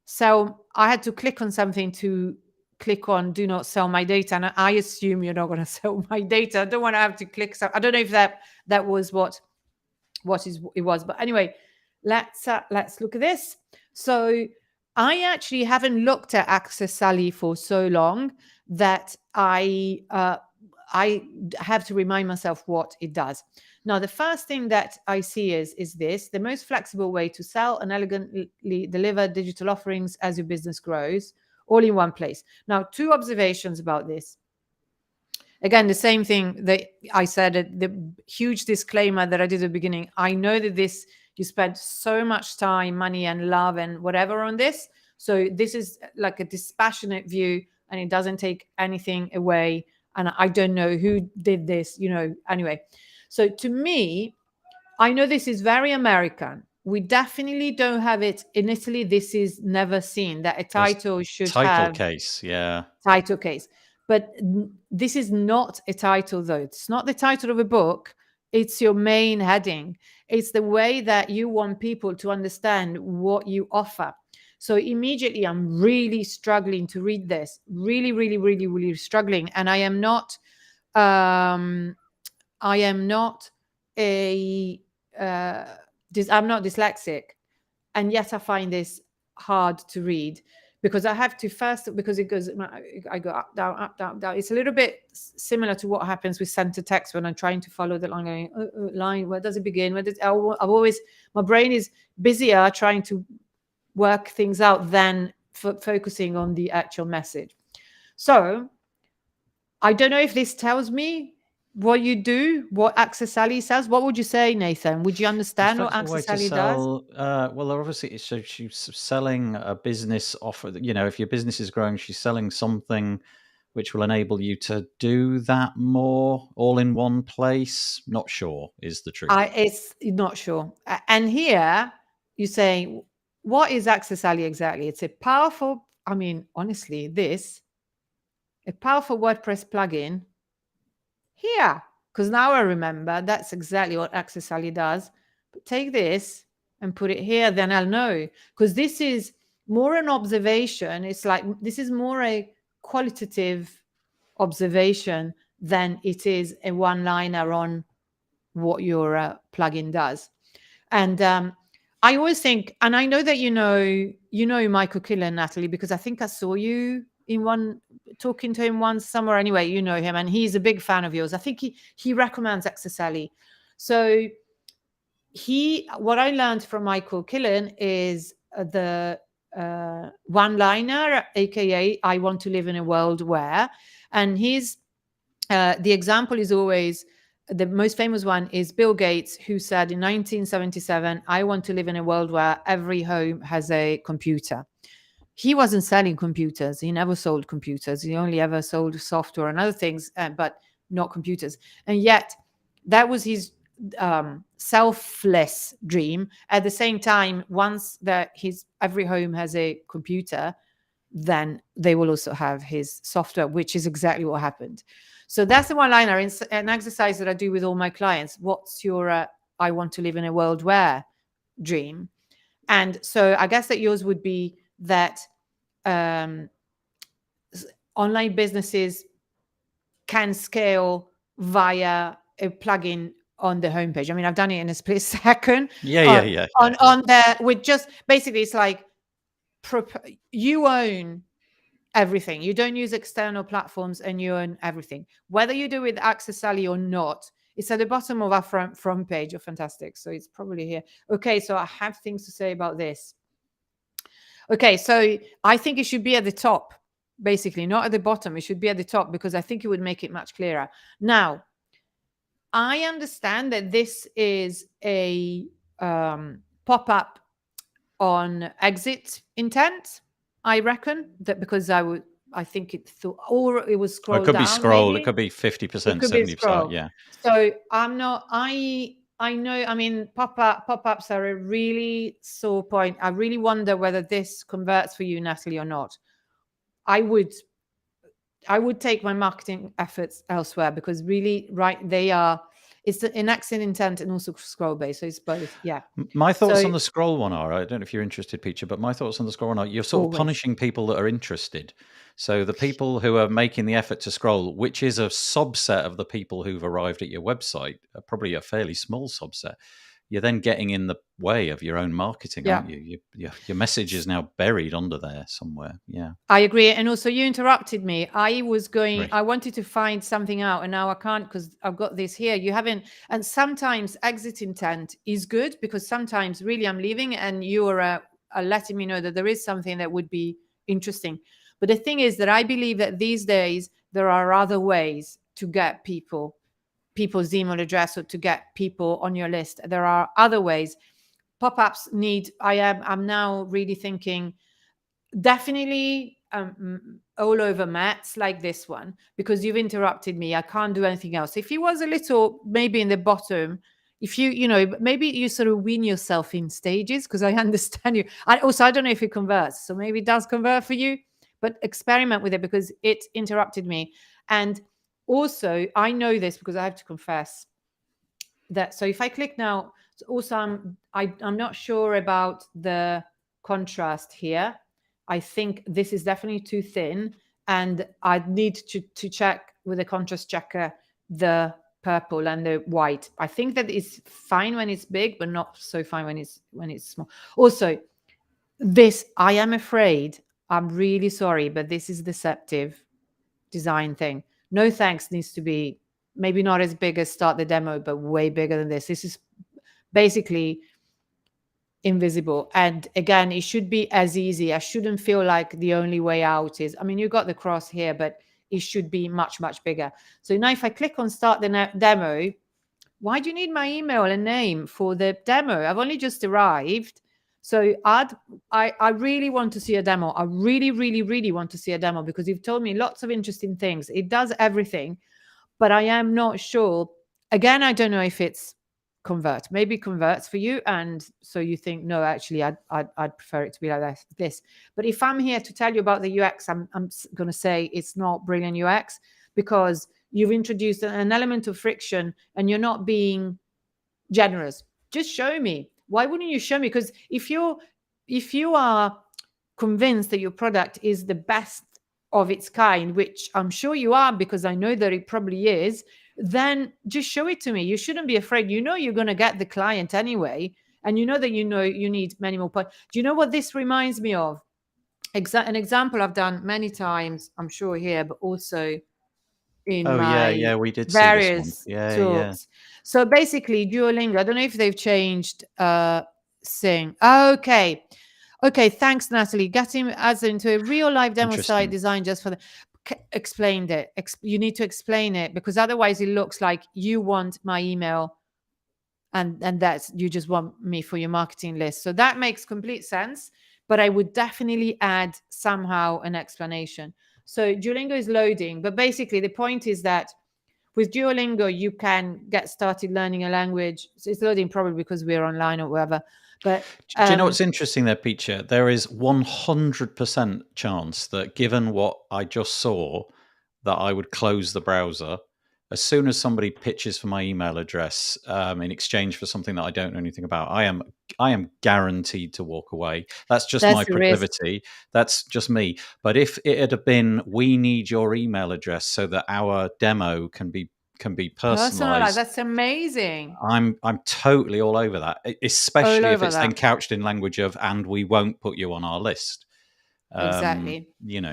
Speaker 2: sell. I had to click on something to click on do not sell my data, and I assume you're not going to sell my data. I don't want to have to click. I don't know if that was what it was, but anyway, let's look at this. So I actually haven't looked at Access Sally for so long that I have to remind myself what it does. Now, the first thing that I see is this: the most flexible way to sell and elegantly deliver digital offerings as your business grows, all in one place. Now, two observations about this. Again, the same thing that I said at the huge disclaimer that I did at the beginning. I know that you spent so much time, money, and love and whatever on this. So this is like a dispassionate view, and it doesn't take anything away. And I don't know who did this, anyway. So to me, I know this is very American. We definitely don't have it in Italy. This is never seen, that a
Speaker 1: There's
Speaker 2: title should
Speaker 1: title
Speaker 2: have
Speaker 1: case. Yeah.
Speaker 2: title case. But this is not a title, though. It's not the title of a book. It's your main heading. It's the way that you want people to understand what you offer. So immediately, I'm really struggling to read this. Really, really, really, really struggling. And I am not. I am not a. I'm not dyslexic, and yet I find this hard to read, because I have to first, because it goes, I go up, down, up, down, down. It's a little bit similar to what happens with center text when I'm trying to follow the line, going, line, where does it begin? I've always, my brain is busier trying to work things out than focusing on the actual message. So I don't know if this tells me what you do, what Access Sally says. What would you say, Nathan? Would you
Speaker 1: The
Speaker 2: understand what
Speaker 1: flexible way
Speaker 2: Access
Speaker 1: to
Speaker 2: Sally does?
Speaker 1: sell, well, obviously, so she's selling a business offer. If your business is growing, she's selling something which will enable you to do that more all in one place. Not sure is the truth.
Speaker 2: It's not sure. And here you say, what is Access Alley exactly? It's a powerful, I mean, honestly, a powerful WordPress plugin here. Because now I remember that's exactly what Access Alley does. But take this and put it here, then I'll know. Because this is more an observation. It's like, this is more a qualitative observation than it is a one-liner on what your plugin does. And I always think, and I know that you know Michael Killen, Natalie, because I think I saw you in one talking to him once somewhere. Anyway, you know him, and he's a big fan of yours. I think he recommends XSLE. So what I learned from Michael Killen is the one-liner, aka "I want to live in a world where," and the example is always, the most famous one is Bill Gates, who said in 1977, "I want to live in a world where every home has a computer." He wasn't selling computers. He never sold computers. He only ever sold software and other things, but not computers. And yet, that was his selfless dream. At the same time, once that every home has a computer, then they will also have his software, which is exactly what happened. So that's the one liner, an exercise that I do with all my clients. What's your I want to live in a world where dream? And so I guess that yours would be that um, online businesses can scale via a plugin on the homepage. I mean, I've done it in a split second
Speaker 1: Yeah, yeah,
Speaker 2: on
Speaker 1: yeah, yeah,
Speaker 2: on,
Speaker 1: yeah.
Speaker 2: on there with just basically it's like you own everything. You don't use external platforms and you own everything. Whether you do with Accessally or not, it's at the bottom of our front page. You're fantastic. So it's probably here. Okay, so I have things to say about this. Okay, so I think it should be at the top, basically, not at the bottom. It should be at the top because I think it would make it much clearer. Now, I understand that this is a pop-up on exit intent. I reckon that because I think it thought, or it was
Speaker 1: Or it
Speaker 2: scroll
Speaker 1: could be
Speaker 2: down,
Speaker 1: scroll. It
Speaker 2: maybe
Speaker 1: could be
Speaker 2: it
Speaker 1: 50%,
Speaker 2: could be
Speaker 1: 70%.
Speaker 2: scroll.
Speaker 1: Yeah.
Speaker 2: So I'm not. I know. I mean, pop-ups are a really sore point. I really wonder whether this converts for you, Natalie, or not. I would take my marketing efforts elsewhere because really, right, it's an exit intent and also scroll based. So it's both. Yeah.
Speaker 1: My thoughts
Speaker 2: So
Speaker 1: on the scroll one are, I don't know if you're interested, Piccia, but my thoughts on the scroll one are you're sort of
Speaker 2: always.
Speaker 1: punishing people that are interested. So the people who are making the effort to scroll, which is a subset of the people who've arrived at your website, probably a fairly small subset, you're then getting in the way of your own marketing,
Speaker 2: Yeah.
Speaker 1: aren't you? Your message is now buried under there somewhere. Yeah.
Speaker 2: I agree. And also, you interrupted me.
Speaker 1: Sorry.
Speaker 2: I wanted to find something out, and now I can't because I've got this here. You haven't, and sometimes exit intent is good because sometimes really I'm leaving and you are letting me know that there is something that would be interesting. But the thing is that I believe that these days there are other ways to get people's email address or to get people on your list. There are other ways. Pop-ups I'm now really thinking definitely all over mats like this one because you've interrupted me. I can't do anything else. If you was a little maybe in the bottom, if maybe you sort of wean yourself in stages because I understand you. I don't know if it converts, so maybe it does convert for you, but experiment with it because it interrupted me. And also I know this because I have to confess that. So if I click now, so also I'm not sure about the contrast here. I think this is definitely too thin, and I'd need to check with a contrast checker the purple and the white. I think that it's fine when it's big, but not so fine when it's small. Also, this I am afraid. I'm really sorry, but this is deceptive design thing. No thanks needs to be maybe not as big as start the demo, but way bigger than this. This is basically invisible. And again, it should be as easy. I shouldn't feel like the only way out is, I mean, you got the cross here, but it should be much, much bigger. So now if I click on start the demo, why do you need my email and name for the demo? I've only just arrived. So I really want to see a demo. I really, really, really want to see a demo because you've told me lots of interesting things. It does everything, but I am not sure. Again, I don't know if it's maybe converts for you, and so you think no, actually I'd prefer it to be like this. But if I'm here to tell you about the UX, I'm going to say it's not brilliant UX because you've introduced an element of friction and you're not being generous. Just show me. Why wouldn't you show me? Because if you are convinced that your product is the best of its kind, which I'm sure you are because I know that it probably is, then just show it to me. You shouldn't be afraid. You know you're going to get the client anyway. and you know that you need many more points. Do you know what this reminds me of? An example I've done many times, I'm sure here, but also in
Speaker 1: Oh yeah,
Speaker 2: my
Speaker 1: yeah, we did see this one.
Speaker 2: various
Speaker 1: Yeah, yeah.
Speaker 2: talks. So basically, Duolingo, I don't know if they've changed thing. Okay. Okay, thanks, Natalie. Getting us into a real life demo site
Speaker 1: Interesting.
Speaker 2: designed just for the explained it. You need to explain it, because otherwise it looks like you want my email and that's, you just want me for your marketing list. So that makes complete sense, but I would definitely add somehow an explanation. So Duolingo is loading, but basically the point is that with Duolingo you can get started learning a language. So it's loading probably because we're online or whatever, but
Speaker 1: Do you know what's interesting there, Piccia? There is 100% chance that, given what I just saw, that I would close the browser as soon as somebody pitches for my email address in exchange for something that I don't know anything about. I am guaranteed to walk away. That's just my
Speaker 2: that's the risk.
Speaker 1: proclivity. That's just me. But if it had been, we need your email address so that our demo can be
Speaker 2: Personalized,
Speaker 1: personalized,
Speaker 2: that's amazing.
Speaker 1: I'm totally all over that,
Speaker 2: All
Speaker 1: especially if
Speaker 2: over
Speaker 1: it's then
Speaker 2: that.
Speaker 1: couched in language of, and we won't put you on our list.
Speaker 2: Exactly.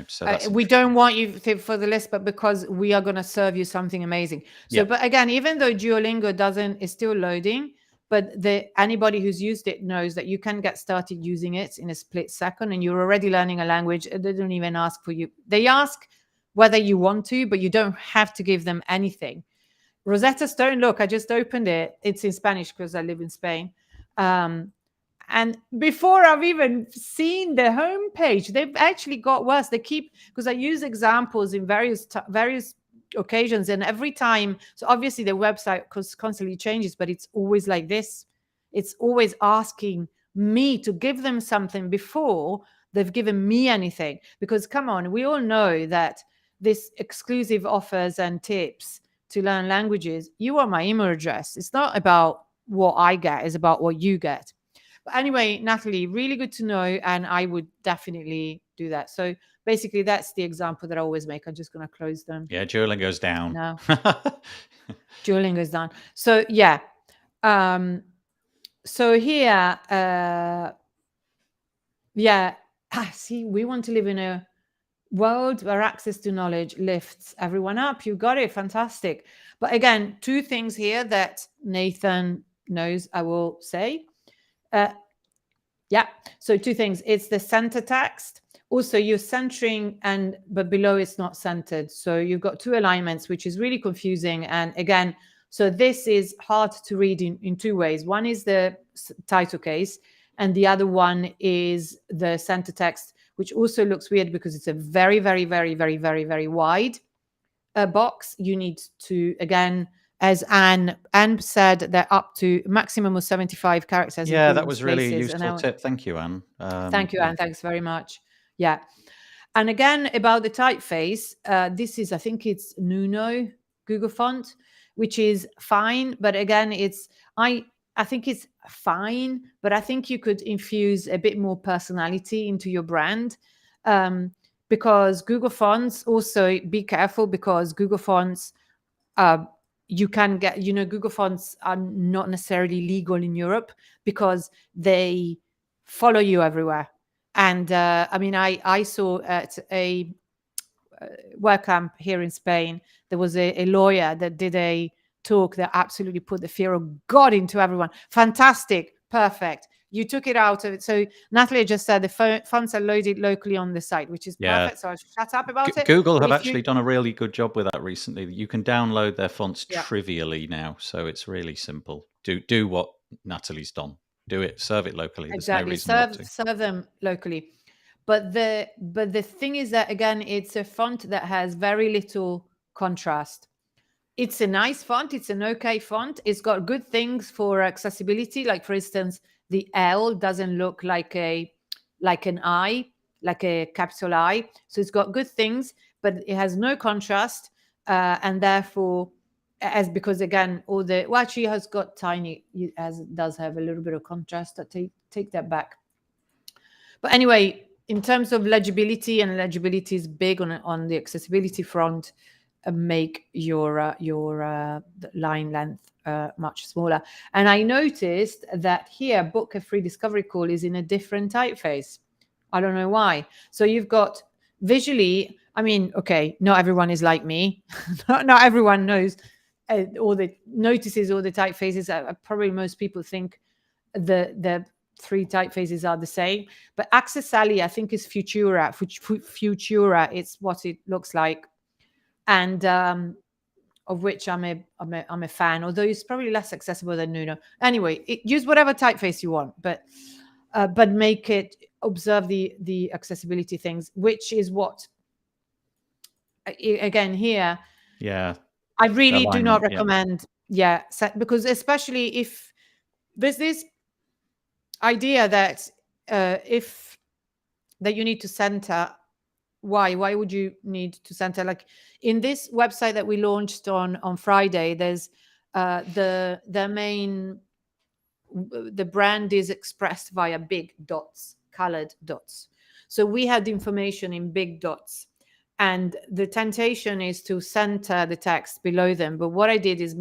Speaker 1: So that's
Speaker 2: We
Speaker 1: interesting.
Speaker 2: don't want you for the list, but because we are going to serve you something amazing. So,
Speaker 1: Yeah.
Speaker 2: but again, even though Duolingo doesn't, is still loading, but anybody who's used it knows that you can get started using it in a split second, and you're already learning a language. They don't even ask for you. They ask whether you want to, but you don't have to give them anything. Rosetta Stone, look, I just opened it. It's in Spanish because I live in Spain. And before I've even seen the homepage, they've actually got worse. They keep, because I use examples in various occasions, and every time. So obviously the website constantly changes, but it's always like this. It's always asking me to give them something before they've given me anything. Because come on, we all know that this exclusive offers and tips to learn languages, you want my email address. It's not about what I get, it's about what you get. But anyway, Natalie, really good to know. And I would definitely do that. So basically, that's the example that I always make. I'm just going to close them
Speaker 1: Yeah, Duolingo's down.
Speaker 2: now. Duolingo is done. So, yeah. So here, yeah. See, we want to live in a world where access to knowledge lifts everyone up. You got it. Fantastic. But again, two things here that Nathan knows I will say. Yeah. So two things. It's the center text. Also, you're centering, but below it's not centered. So you've got two alignments, which is really confusing. And again, so this is hard to read in two ways. One is the title case, and the other one is the center text, which also looks weird because it's a very, very, very, very, very, very wide box. You need to, again, as Anne said, they're up to maximum of 75 characters,
Speaker 1: Yeah, that
Speaker 2: including
Speaker 1: was really a
Speaker 2: spaces. And
Speaker 1: useful
Speaker 2: I,
Speaker 1: tip. Thank you, Anne.
Speaker 2: thank you,
Speaker 1: Yeah.
Speaker 2: Anne. Thanks very much. Yeah. And again, about the typeface, this is, I think it's Nuno Google font, which is fine. But again, I think it's fine, but I think you could infuse a bit more personality into your brand. Because Google Fonts, also be careful, because Google Fonts, you can get, Google Fonts are not necessarily legal in Europe because they follow you everywhere. And I mean, I saw at a WordCamp here in Spain, there was a lawyer that did a talk that absolutely put the fear of God into everyone. Fantastic. Perfect. You took it out of it. So Natalie just said the fonts are loaded locally on the site, which is
Speaker 1: Yeah.
Speaker 2: perfect. So I'll shut up about it.
Speaker 1: Google
Speaker 2: But
Speaker 1: have
Speaker 2: if you,
Speaker 1: actually done a really good job with that recently. You can download their fonts
Speaker 2: yeah,
Speaker 1: trivially now, so it's really simple. Do what Natalie's done. Do it. Serve it locally. There's no
Speaker 2: exactly,
Speaker 1: reason not to.
Speaker 2: serve them locally. But the thing is that, again, it's a font that has very little contrast. It's a nice font. It's an okay font. It's got good things for accessibility. Like, for instance, the L doesn't look like an I, like a capital I. So it's got good things, but it has no contrast, and therefore, because again, actually it has got tiny, does have a little bit of contrast. I take that back. But anyway, in terms of legibility, and legibility is big on the accessibility front, make your line length much smaller. And I noticed that here, book a free discovery call is in a different typeface. I don't know why. So you've got visually, I mean, okay, not everyone is like me. Not everyone knows all the notices all the typefaces. Probably most people think the three typefaces are the same. But Access Ali, I think, is Futura. Futura, it's what it looks like. And of which I'm a fan, although it's probably less accessible than Nuno. Anyway, use whatever typeface you want, but make it observe the accessibility things, which is what again here.
Speaker 1: Yeah,
Speaker 2: I really do not
Speaker 1: alignment. Yeah,
Speaker 2: recommend. Yeah, because especially if there's this idea that if that you need to center. Why would you need to center? Like in this website that we launched on Friday, there's the main, the brand is expressed via big dots, colored dots. So we had information in big dots, and the temptation is to center the text below them. But what I did is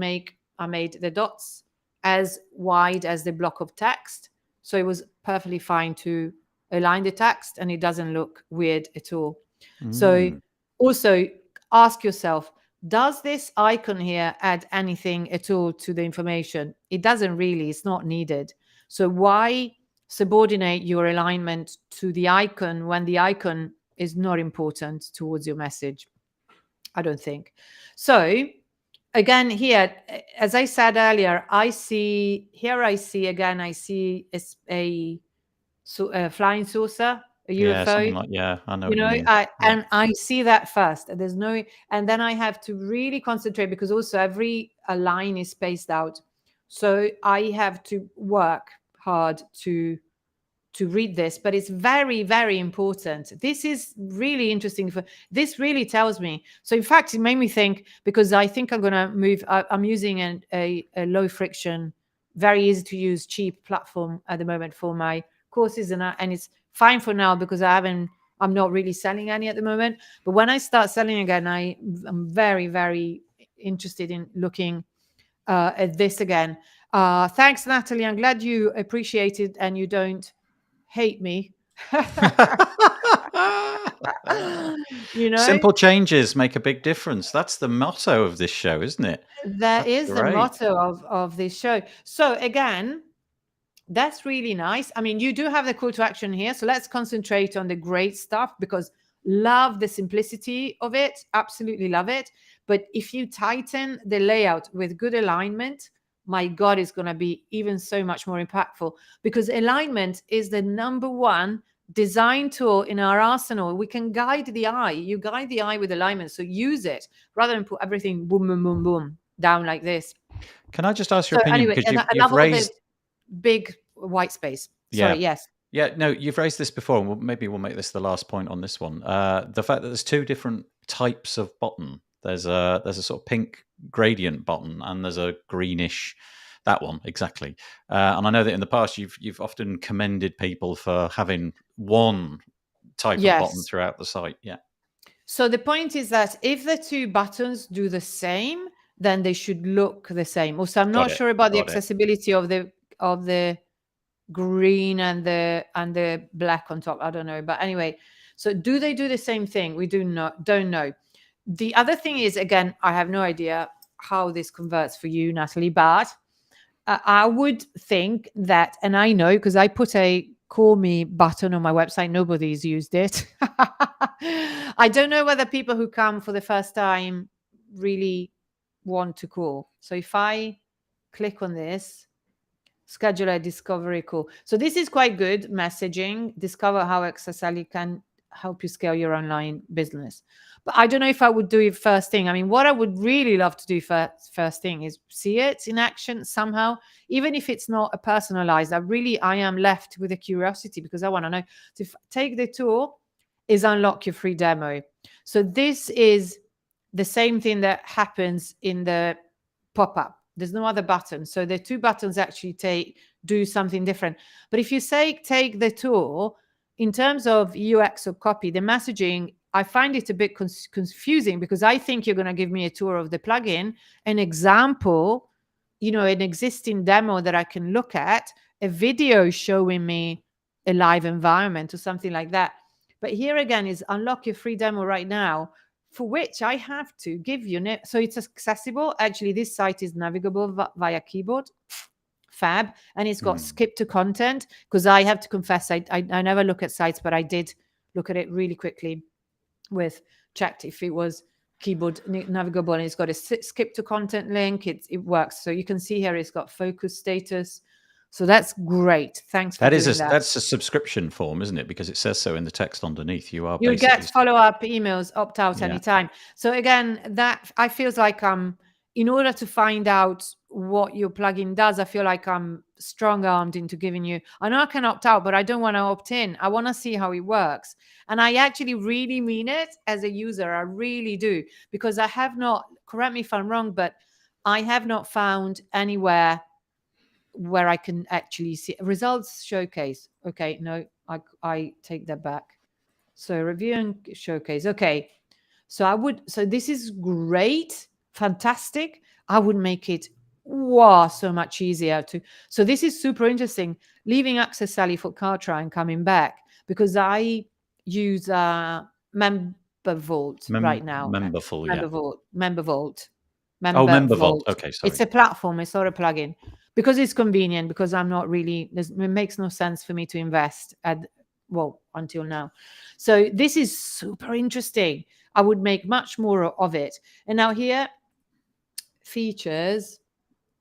Speaker 2: I made the dots as wide as the block of text, so it was perfectly fine to align the text, and it doesn't look weird at all. So also ask yourself, does this icon here add anything at all to the information? It doesn't really, it's not needed. So why subordinate your alignment to the icon when the icon is not important towards your message? I don't think. So again, here, as I said earlier, I see a flying saucer, a
Speaker 1: yeah, something
Speaker 2: UFO.
Speaker 1: like, yeah, I know
Speaker 2: You
Speaker 1: what you
Speaker 2: know,
Speaker 1: mean. Yeah.
Speaker 2: and I see that first. There's no, and then I have to really concentrate, because also every line is spaced out. So I have to work hard to read this, but it's very, very important. This is really interesting. This really tells me. So in fact, it made me think, because I think I'm going to move. I'm using a low friction, very easy to use, cheap platform at the moment for my courses, and it's fine for now because I'm not really selling any at the moment. But when I start selling again, I'm very, very interested in looking at this again. Thanks, Natalie. I'm glad you appreciate it and you don't hate me. You know,
Speaker 1: Simple changes make a big difference. That's the motto of this show, isn't it?
Speaker 2: that
Speaker 1: That's
Speaker 2: is the
Speaker 1: great.
Speaker 2: motto of this show. So again, that's really nice. I mean, you do have the call to action here. So let's concentrate on the great stuff, because love the simplicity of it. Absolutely love it. But if you tighten the layout with good alignment, my God, it's going to be even so much more impactful, because alignment is the number one design tool in our arsenal. We can guide the eye. You guide the eye with alignment. So use it rather than put everything boom, boom, boom, boom down like this.
Speaker 1: Can I just ask your
Speaker 2: So
Speaker 1: opinion?
Speaker 2: anyway,
Speaker 1: Because
Speaker 2: and
Speaker 1: you've
Speaker 2: I
Speaker 1: you've
Speaker 2: love all the
Speaker 1: raised,
Speaker 2: big white space.
Speaker 1: yeah,
Speaker 2: Sorry, yes.
Speaker 1: yeah, no, you've raised this before, and maybe we'll make this the last point on this one. The fact that there's two different types of button. There's a sort of pink gradient button, and there's a greenish. That one exactly. And I know that in the past you've often commended people for having one type of button
Speaker 2: Yes.
Speaker 1: throughout the site. Yeah.
Speaker 2: So the point is that if the two buttons do the same, then they should look the same. Also, I'm
Speaker 1: Got
Speaker 2: not
Speaker 1: it.
Speaker 2: sure about the
Speaker 1: Got it.
Speaker 2: accessibility of the green and the black on top. I don't know. But anyway, so do they do the same thing? We don't know. The other thing is, again, I have no idea how this converts for you, Natalie, but I would think that, and I know because I put a call me button on my website, nobody's used it. I don't know whether people who come for the first time really want to call. So if I click on this, schedule a discovery call. So this is quite good messaging. Discover how XSL can help you scale your online business. But I don't know if I would do it first thing. I mean, what I would really love to do first thing is see it in action somehow, even if it's not a personalized. I am left with a curiosity because I want to know. So take the tool is unlock your free demo. So this is the same thing that happens in the pop-up. There's no other button. So the two buttons actually do something different. But if you say take the tool, in terms of UX or copy, the messaging, I find it a bit confusing, because I think you're going to give me a tour of the plugin, an example, an existing demo that I can look at, a video showing me a live environment or something like that. But here again is unlock your free demo right now, for which I have to give you. So it's accessible. Actually, this site is navigable via keyboard. Fab. And it's got skip to content, because I have to confess, I never look at sites, but I did look at it really quickly checked if it was keyboard navigable, and it's got a skip to content link. It works. So you can see here it's got focus status. So that's great. Thanks for doing that.
Speaker 1: That's a subscription form, isn't it? Because it says so in the text underneath.
Speaker 2: You'll get follow-up emails, opt out anytime. So again, that I feels like in order to find out what your plugin does, I feel like I'm strong-armed into giving you. I know I can opt out, but I don't want to opt in. I want to see how it works. And I actually really mean it as a user. I really do. Because I have not, correct me if I'm wrong, but I have not found anywhere where I can actually see results showcase. Okay, no, I take that back. So review and showcase. Okay. So this is great. Fantastic. I would make it so much easier so this is super interesting. Leaving Access Sally for Kartra and coming back, because I use Member Vault right now.
Speaker 1: Member
Speaker 2: Vault.
Speaker 1: Member Vault. Okay, sorry.
Speaker 2: It's a platform. It's not a plugin, because it's convenient, because I'm not really, it makes no sense for me to invest until now. So this is super interesting. I would make much more of it. And now here, features.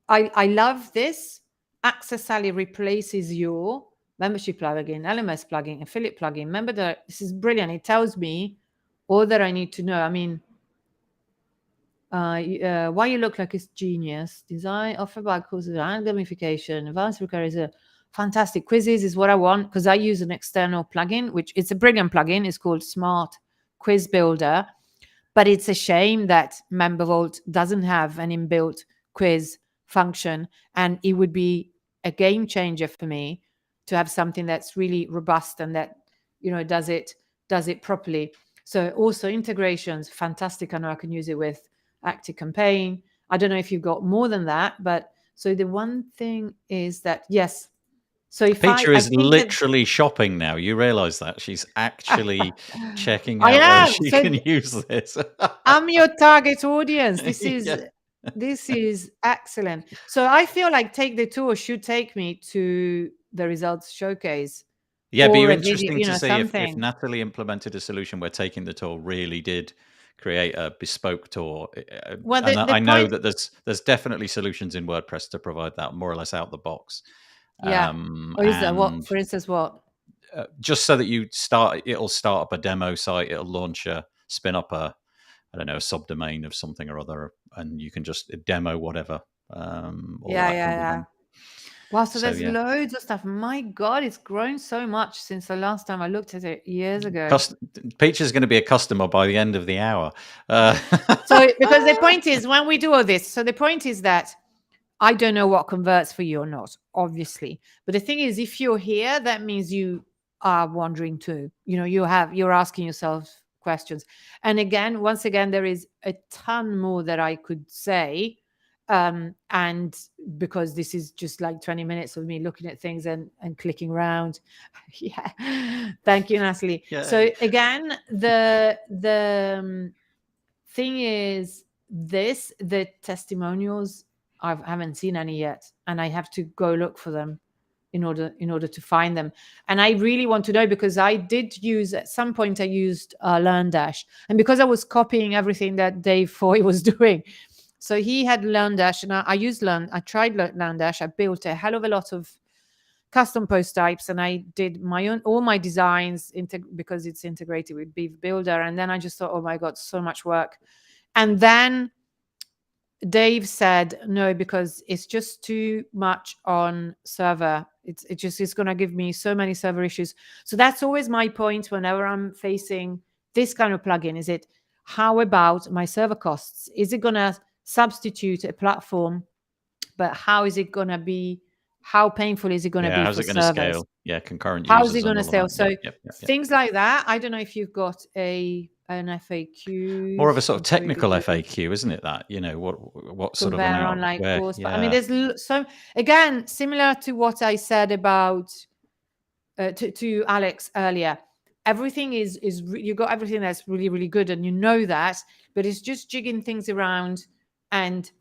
Speaker 2: I love this. Access Sally replaces your membership plugin, LMS plugin, affiliate plugin. Remember that this is brilliant. It tells me all that I need to know. I mean, why you look like it's genius. Design, offer by courses, and gamification, advanced recurring. Fantastic. Quizzes is what I want, because I use an external plugin, which it's a brilliant plugin. It's called Smart Quiz Builder. But it's a shame that MemberVault doesn't have an inbuilt quiz function. And it would be a game changer for me to have something that's really robust and that, does it properly. So also integrations, fantastic. I know I can use it with ActiveCampaign. I don't know if you've got more than that, but so the one thing is that, yes. So if
Speaker 1: Piccia is literally shopping now. You realize that she's actually checking out where she can use this.
Speaker 2: I'm your target audience. This is excellent. So I feel like Take the Tour should take me to the results showcase.
Speaker 1: Yeah, it'd be interesting to see if Natalie implemented a solution where Taking the Tour really did create a bespoke tour. I know that there's definitely solutions in WordPress to provide that more or less out the box.
Speaker 2: Yeah. Is that what? For instance, what?
Speaker 1: Just so that it'll start up a demo site. It'll launch spin up a subdomain of something or other, and you can just demo whatever.
Speaker 2: Yeah. Wow, so there's loads of stuff. My God, it's grown so much since the last time I looked at it years ago.
Speaker 1: Piccia's going to be a customer by the end of the hour.
Speaker 2: So, because the point is, when we do all this, so the point is that I don't know what converts for you or not, obviously. But the thing is, if you're here, that means you are wondering too. You're asking yourself questions. And once again, there is a ton more that I could say. And because this is just like 20 minutes of me looking at things and clicking around. Yeah. Thank you, Natalie. Yeah. So again, the thing is the testimonials, I haven't seen any yet, and I have to go look for them in order to find them. And I really want to know, because I did use, at some point I used LearnDash, and because I was copying everything that Dave Foy was doing. So he had LearnDash, and I tried LearnDash. I built a hell of a lot of custom post types, and I did all my designs because it's integrated with Beaver Builder. And then I just thought, oh my God, so much work. And then Dave said no, because it's just too much on server. It's going to give me so many server issues. So that's always my point whenever I'm facing this kind of plugin. Is it, how about my server costs? Is it going to substitute a platform? But how is it going to be? How painful is it going to be
Speaker 1: how's
Speaker 2: for
Speaker 1: it going to scale? Yeah, concurrent users.
Speaker 2: How is it going to scale? So things like that. I don't know if you've got a an
Speaker 1: More of a
Speaker 2: FAQs.
Speaker 1: sort of
Speaker 2: I'm very good
Speaker 1: technical
Speaker 2: with this.
Speaker 1: FAQ, isn't it? That, what sort of
Speaker 2: Compare
Speaker 1: amount
Speaker 2: online
Speaker 1: where,
Speaker 2: course, but I mean,
Speaker 1: yeah.
Speaker 2: there's so again similar to what I said about to Alex earlier. Everything you got everything that's really really good, and you know that, but it's just jigging things around and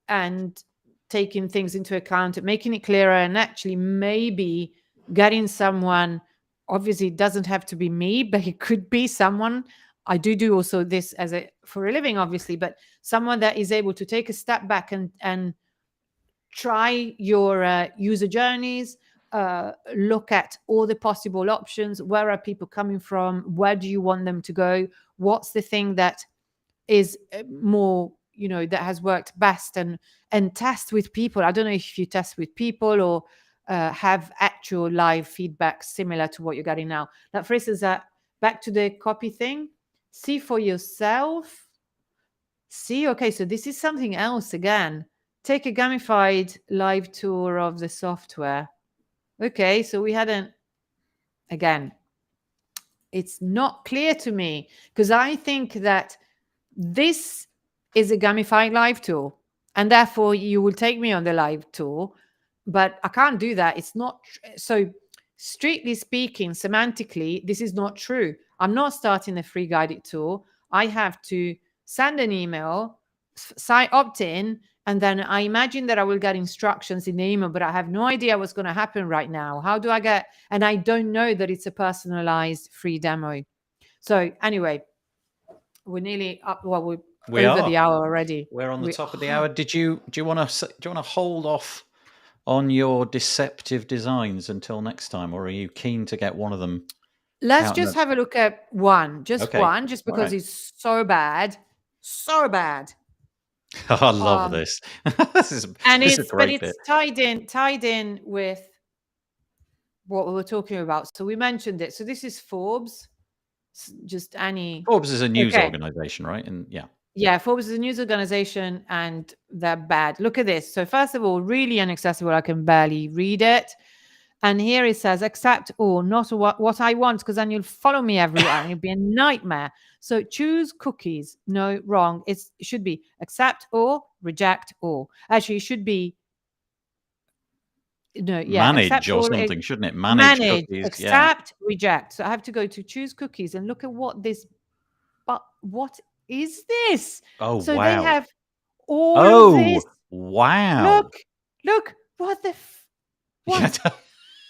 Speaker 2: and taking things into account, making it clearer, and actually maybe getting someone. Obviously, it doesn't have to be me, but it could be someone. I do also this as a for a living, obviously, but someone that is able to take a step back and try your user journeys, look at all the possible options. Where are people coming from? Where do you want them to go? What's the thing that is more, that has worked best, and test with people. I don't know if you test with people or have actual live feedback similar to what you're getting now. Like, for instance, back to the copy thing, see for yourself. See, okay, so this is something else again. Take a gamified live tour of the software. Okay, so we hadn't, again, it's not clear to me because I think that this is a gamified live tour and therefore you will take me on the live tour, but I can't do that. It's not so strictly speaking, semantically, this is not true. I'm not starting a free guided tour. I have to send an email, sign opt in, and then I imagine that I will get instructions in the email, but I have no idea what's going to happen right now. How do I get, and I don't know that it's a personalized free demo. So anyway, we're nearly up. Well, we're
Speaker 1: We
Speaker 2: over the
Speaker 1: are.
Speaker 2: hour already.
Speaker 1: We're on the
Speaker 2: We
Speaker 1: top of the
Speaker 2: are.
Speaker 1: hour. Do you want to hold off on your deceptive designs until next time, or are you keen to get one of them
Speaker 2: Let's
Speaker 1: out?
Speaker 2: just have a look at one,
Speaker 1: Okay.
Speaker 2: just
Speaker 1: All
Speaker 2: because
Speaker 1: right.
Speaker 2: it's so bad, so bad.
Speaker 1: I love
Speaker 2: Um,
Speaker 1: this. this is
Speaker 2: and
Speaker 1: this is a
Speaker 2: but
Speaker 1: great bit.
Speaker 2: it's tied in with what we were talking about. So we mentioned it. So this is Forbes. Just any.
Speaker 1: Forbes is a news
Speaker 2: Okay.
Speaker 1: organization, right? And yeah.
Speaker 2: Yeah, Forbes is a news organization and they're bad. Look at this. So, first of all, really inaccessible. I can barely read it. And here it says, accept or not what I want, because then you'll follow me everywhere and it'll be a nightmare. So, choose cookies. No, wrong. It should be accept or reject or. Actually, it should be, no, yeah,
Speaker 1: Manage
Speaker 2: accept
Speaker 1: or
Speaker 2: or
Speaker 1: something, shouldn't it? Manage
Speaker 2: manage,
Speaker 1: cookies. Yeah.
Speaker 2: accept, reject. So, I have to go to choose cookies and look at but what is this?
Speaker 1: Oh
Speaker 2: So, they
Speaker 1: wow.
Speaker 2: have all of this.
Speaker 1: Oh wow.
Speaker 2: Look, look, what the
Speaker 1: Yeah.
Speaker 2: what?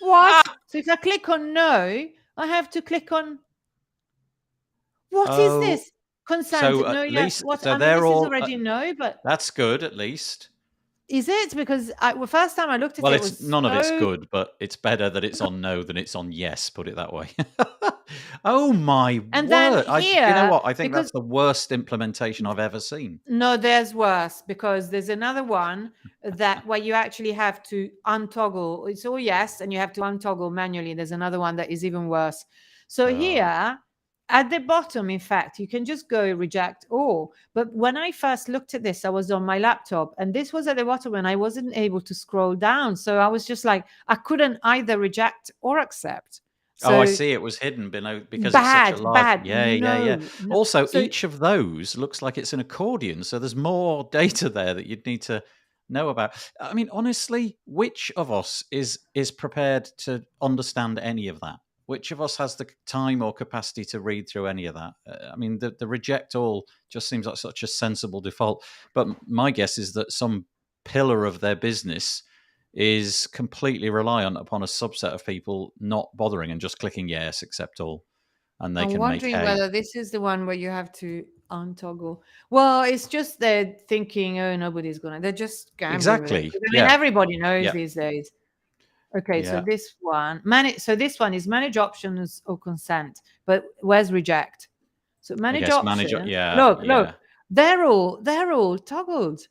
Speaker 2: What? So if I click on no, I have to click on what is
Speaker 1: oh,
Speaker 2: this? Consent.
Speaker 1: so
Speaker 2: No,
Speaker 1: at
Speaker 2: yes.
Speaker 1: least
Speaker 2: What?
Speaker 1: so
Speaker 2: I mean,
Speaker 1: they're
Speaker 2: this is
Speaker 1: all.
Speaker 2: already no, but
Speaker 1: That's good at least.
Speaker 2: is it? Because the first time I looked at
Speaker 1: Well,
Speaker 2: it
Speaker 1: it's
Speaker 2: was
Speaker 1: none of it's
Speaker 2: so.
Speaker 1: good, but it's better that it's on no than it's on yes. Put it that way. oh my
Speaker 2: And then
Speaker 1: word! You know
Speaker 2: here,
Speaker 1: what? I think
Speaker 2: because
Speaker 1: that's the worst implementation I've ever seen.
Speaker 2: no, there's worse because there's another one that where you actually have to untoggle. It's all yes, and you have to untoggle manually. There's another one that is even worse. So
Speaker 1: Oh.
Speaker 2: here at the bottom, in fact, you can just go reject all. But when I first looked at this, I was on my laptop and this was at the bottom and I wasn't able to scroll down. So I was just like, I couldn't either reject or accept.
Speaker 1: Oh, I
Speaker 2: So
Speaker 1: see. It was hidden below because it's such a
Speaker 2: bad,
Speaker 1: large.
Speaker 2: bad.
Speaker 1: Yeah, yeah, yeah.
Speaker 2: No.
Speaker 1: Also,
Speaker 2: So
Speaker 1: each of those looks like it's an accordion, so there's more data there that you'd need to know about. I mean, honestly, which of us is prepared to understand any of that? Which of us has the time or capacity to read through any of that? I mean, the reject all just seems like such a sensible default. But my guess is that some pillar of their business is completely reliant upon a subset of people not bothering and just clicking yes, accept all, and they
Speaker 2: I'm
Speaker 1: can make
Speaker 2: wondering
Speaker 1: hay.
Speaker 2: whether this is the one where you have to untoggle. Well, it's just they're thinking, oh, nobody's gonna. They're just gambling with it.
Speaker 1: Exactly.
Speaker 2: 'Cause, I mean,
Speaker 1: Yeah.
Speaker 2: everybody knows
Speaker 1: Yeah.
Speaker 2: these days. Okay, so
Speaker 1: Yeah.
Speaker 2: this one manage. So this one is manage options or consent, but where's reject? So
Speaker 1: I
Speaker 2: manage
Speaker 1: guess manager.
Speaker 2: options.
Speaker 1: Yeah.
Speaker 2: Look.
Speaker 1: Yeah.
Speaker 2: They're all toggled.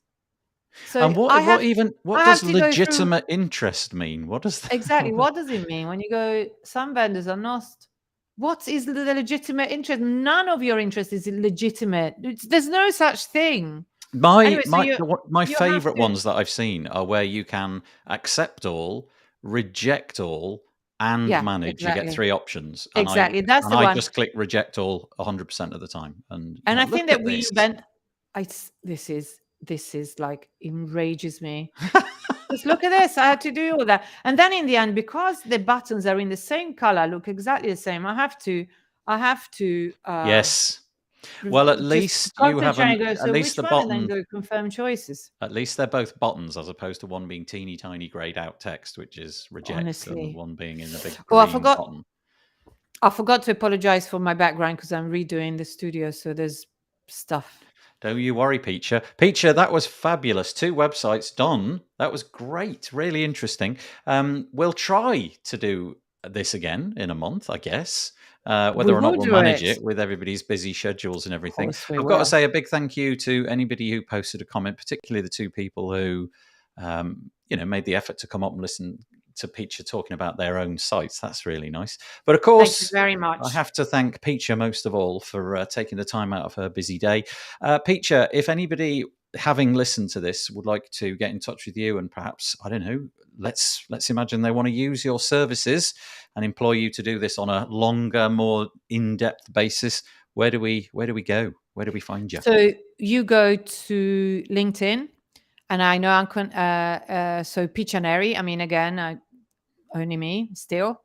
Speaker 2: So
Speaker 1: And
Speaker 2: I have
Speaker 1: what
Speaker 2: I have
Speaker 1: does
Speaker 2: to go through
Speaker 1: legitimate interest mean? What does
Speaker 2: exactly
Speaker 1: that?
Speaker 2: what does it mean when you go. Some vendors are not. What is the legitimate interest? None of your interest is legitimate. There's no such thing.
Speaker 1: My
Speaker 2: Anyway, so
Speaker 1: my
Speaker 2: you
Speaker 1: my
Speaker 2: you have
Speaker 1: favorite
Speaker 2: to
Speaker 1: ones that I've seen are where you can accept all, reject all, and
Speaker 2: Yeah,
Speaker 1: manage. You get
Speaker 2: exactly.
Speaker 1: 3 options, and
Speaker 2: Exactly. That's the
Speaker 1: I
Speaker 2: one.
Speaker 1: just click reject all 100% of the time, and
Speaker 2: And I
Speaker 1: look
Speaker 2: think
Speaker 1: at
Speaker 2: that we
Speaker 1: this.
Speaker 2: invent this is like enrages me. Just look at this. I had to do all that. And then in the end, because the buttons are in the same color, look exactly the same, I have to
Speaker 1: Yes. Well, at
Speaker 2: just
Speaker 1: least you have
Speaker 2: concentrate
Speaker 1: an
Speaker 2: and go,
Speaker 1: at
Speaker 2: so
Speaker 1: least
Speaker 2: which
Speaker 1: the
Speaker 2: one? And then
Speaker 1: bottom
Speaker 2: go confirm choices.
Speaker 1: at least they're both buttons as opposed to one being teeny tiny grayed out text, which is reject, and
Speaker 2: Honestly.
Speaker 1: one being in the big
Speaker 2: Oh,
Speaker 1: green button.
Speaker 2: I forgot to apologize for my background because I'm redoing the studio, so there's stuff.
Speaker 1: Don't you worry, Piccia. Piccia, that was fabulous. 2 websites done. That was great. Really interesting. We'll try to do this again in a month, I guess.
Speaker 2: We
Speaker 1: Whether or not
Speaker 2: will
Speaker 1: we'll
Speaker 2: do
Speaker 1: manage
Speaker 2: it.
Speaker 1: it with everybody's busy schedules and
Speaker 2: Of
Speaker 1: everything.
Speaker 2: course we
Speaker 1: I've got to
Speaker 2: will.
Speaker 1: say a big thank you to anybody who posted a comment, particularly the 2 people who, made the effort to come up and listen to Piccia talking about their own sites. That's really nice. But of
Speaker 2: Thank you
Speaker 1: course,
Speaker 2: very
Speaker 1: I
Speaker 2: much.
Speaker 1: have to thank Piccia most of all for taking the time out of her busy day. Piccia, if anybody having listened to this would like to get in touch with you, and perhaps, I don't know, let's imagine they want to use your services and employ you to do this on a longer, more in-depth basis, where do we go? Where do we find you?
Speaker 2: So you go to LinkedIn, and I know so Piccia Neri. I mean, again, only me still.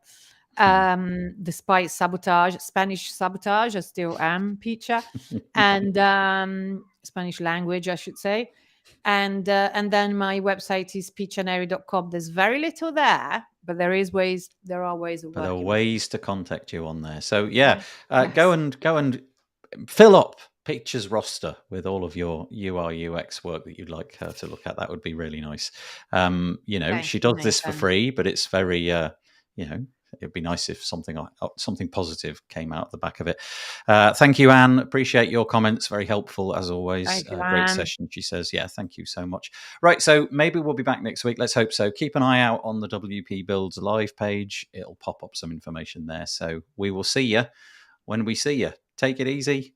Speaker 2: Despite Spanish sabotage, I still am Piccia, and Spanish language, I should say. And then my website is piccianeri.com. There's very little there, but there are ways of
Speaker 1: But there are
Speaker 2: working with me.
Speaker 1: ways to contact you on there. So yeah,
Speaker 2: Okay.
Speaker 1: go
Speaker 2: Yes.
Speaker 1: and fill up Pictures roster with all of your UI UX work that you'd like her to look at. That would be really nice.
Speaker 2: Thank
Speaker 1: She
Speaker 2: you,
Speaker 1: does this for
Speaker 2: Nathan.
Speaker 1: free, but it's very, it'd be nice if something positive came out the back of it. Thank you, Anne. Appreciate your comments. Very helpful as always.
Speaker 2: Thank you,
Speaker 1: Great
Speaker 2: Anne.
Speaker 1: session. She says, yeah, thank you so much. Right, so maybe we'll be back next week. Let's hope so. Keep an eye out on the WP Builds live page. It'll pop up some information there. So we will see you when we see you. Take it easy.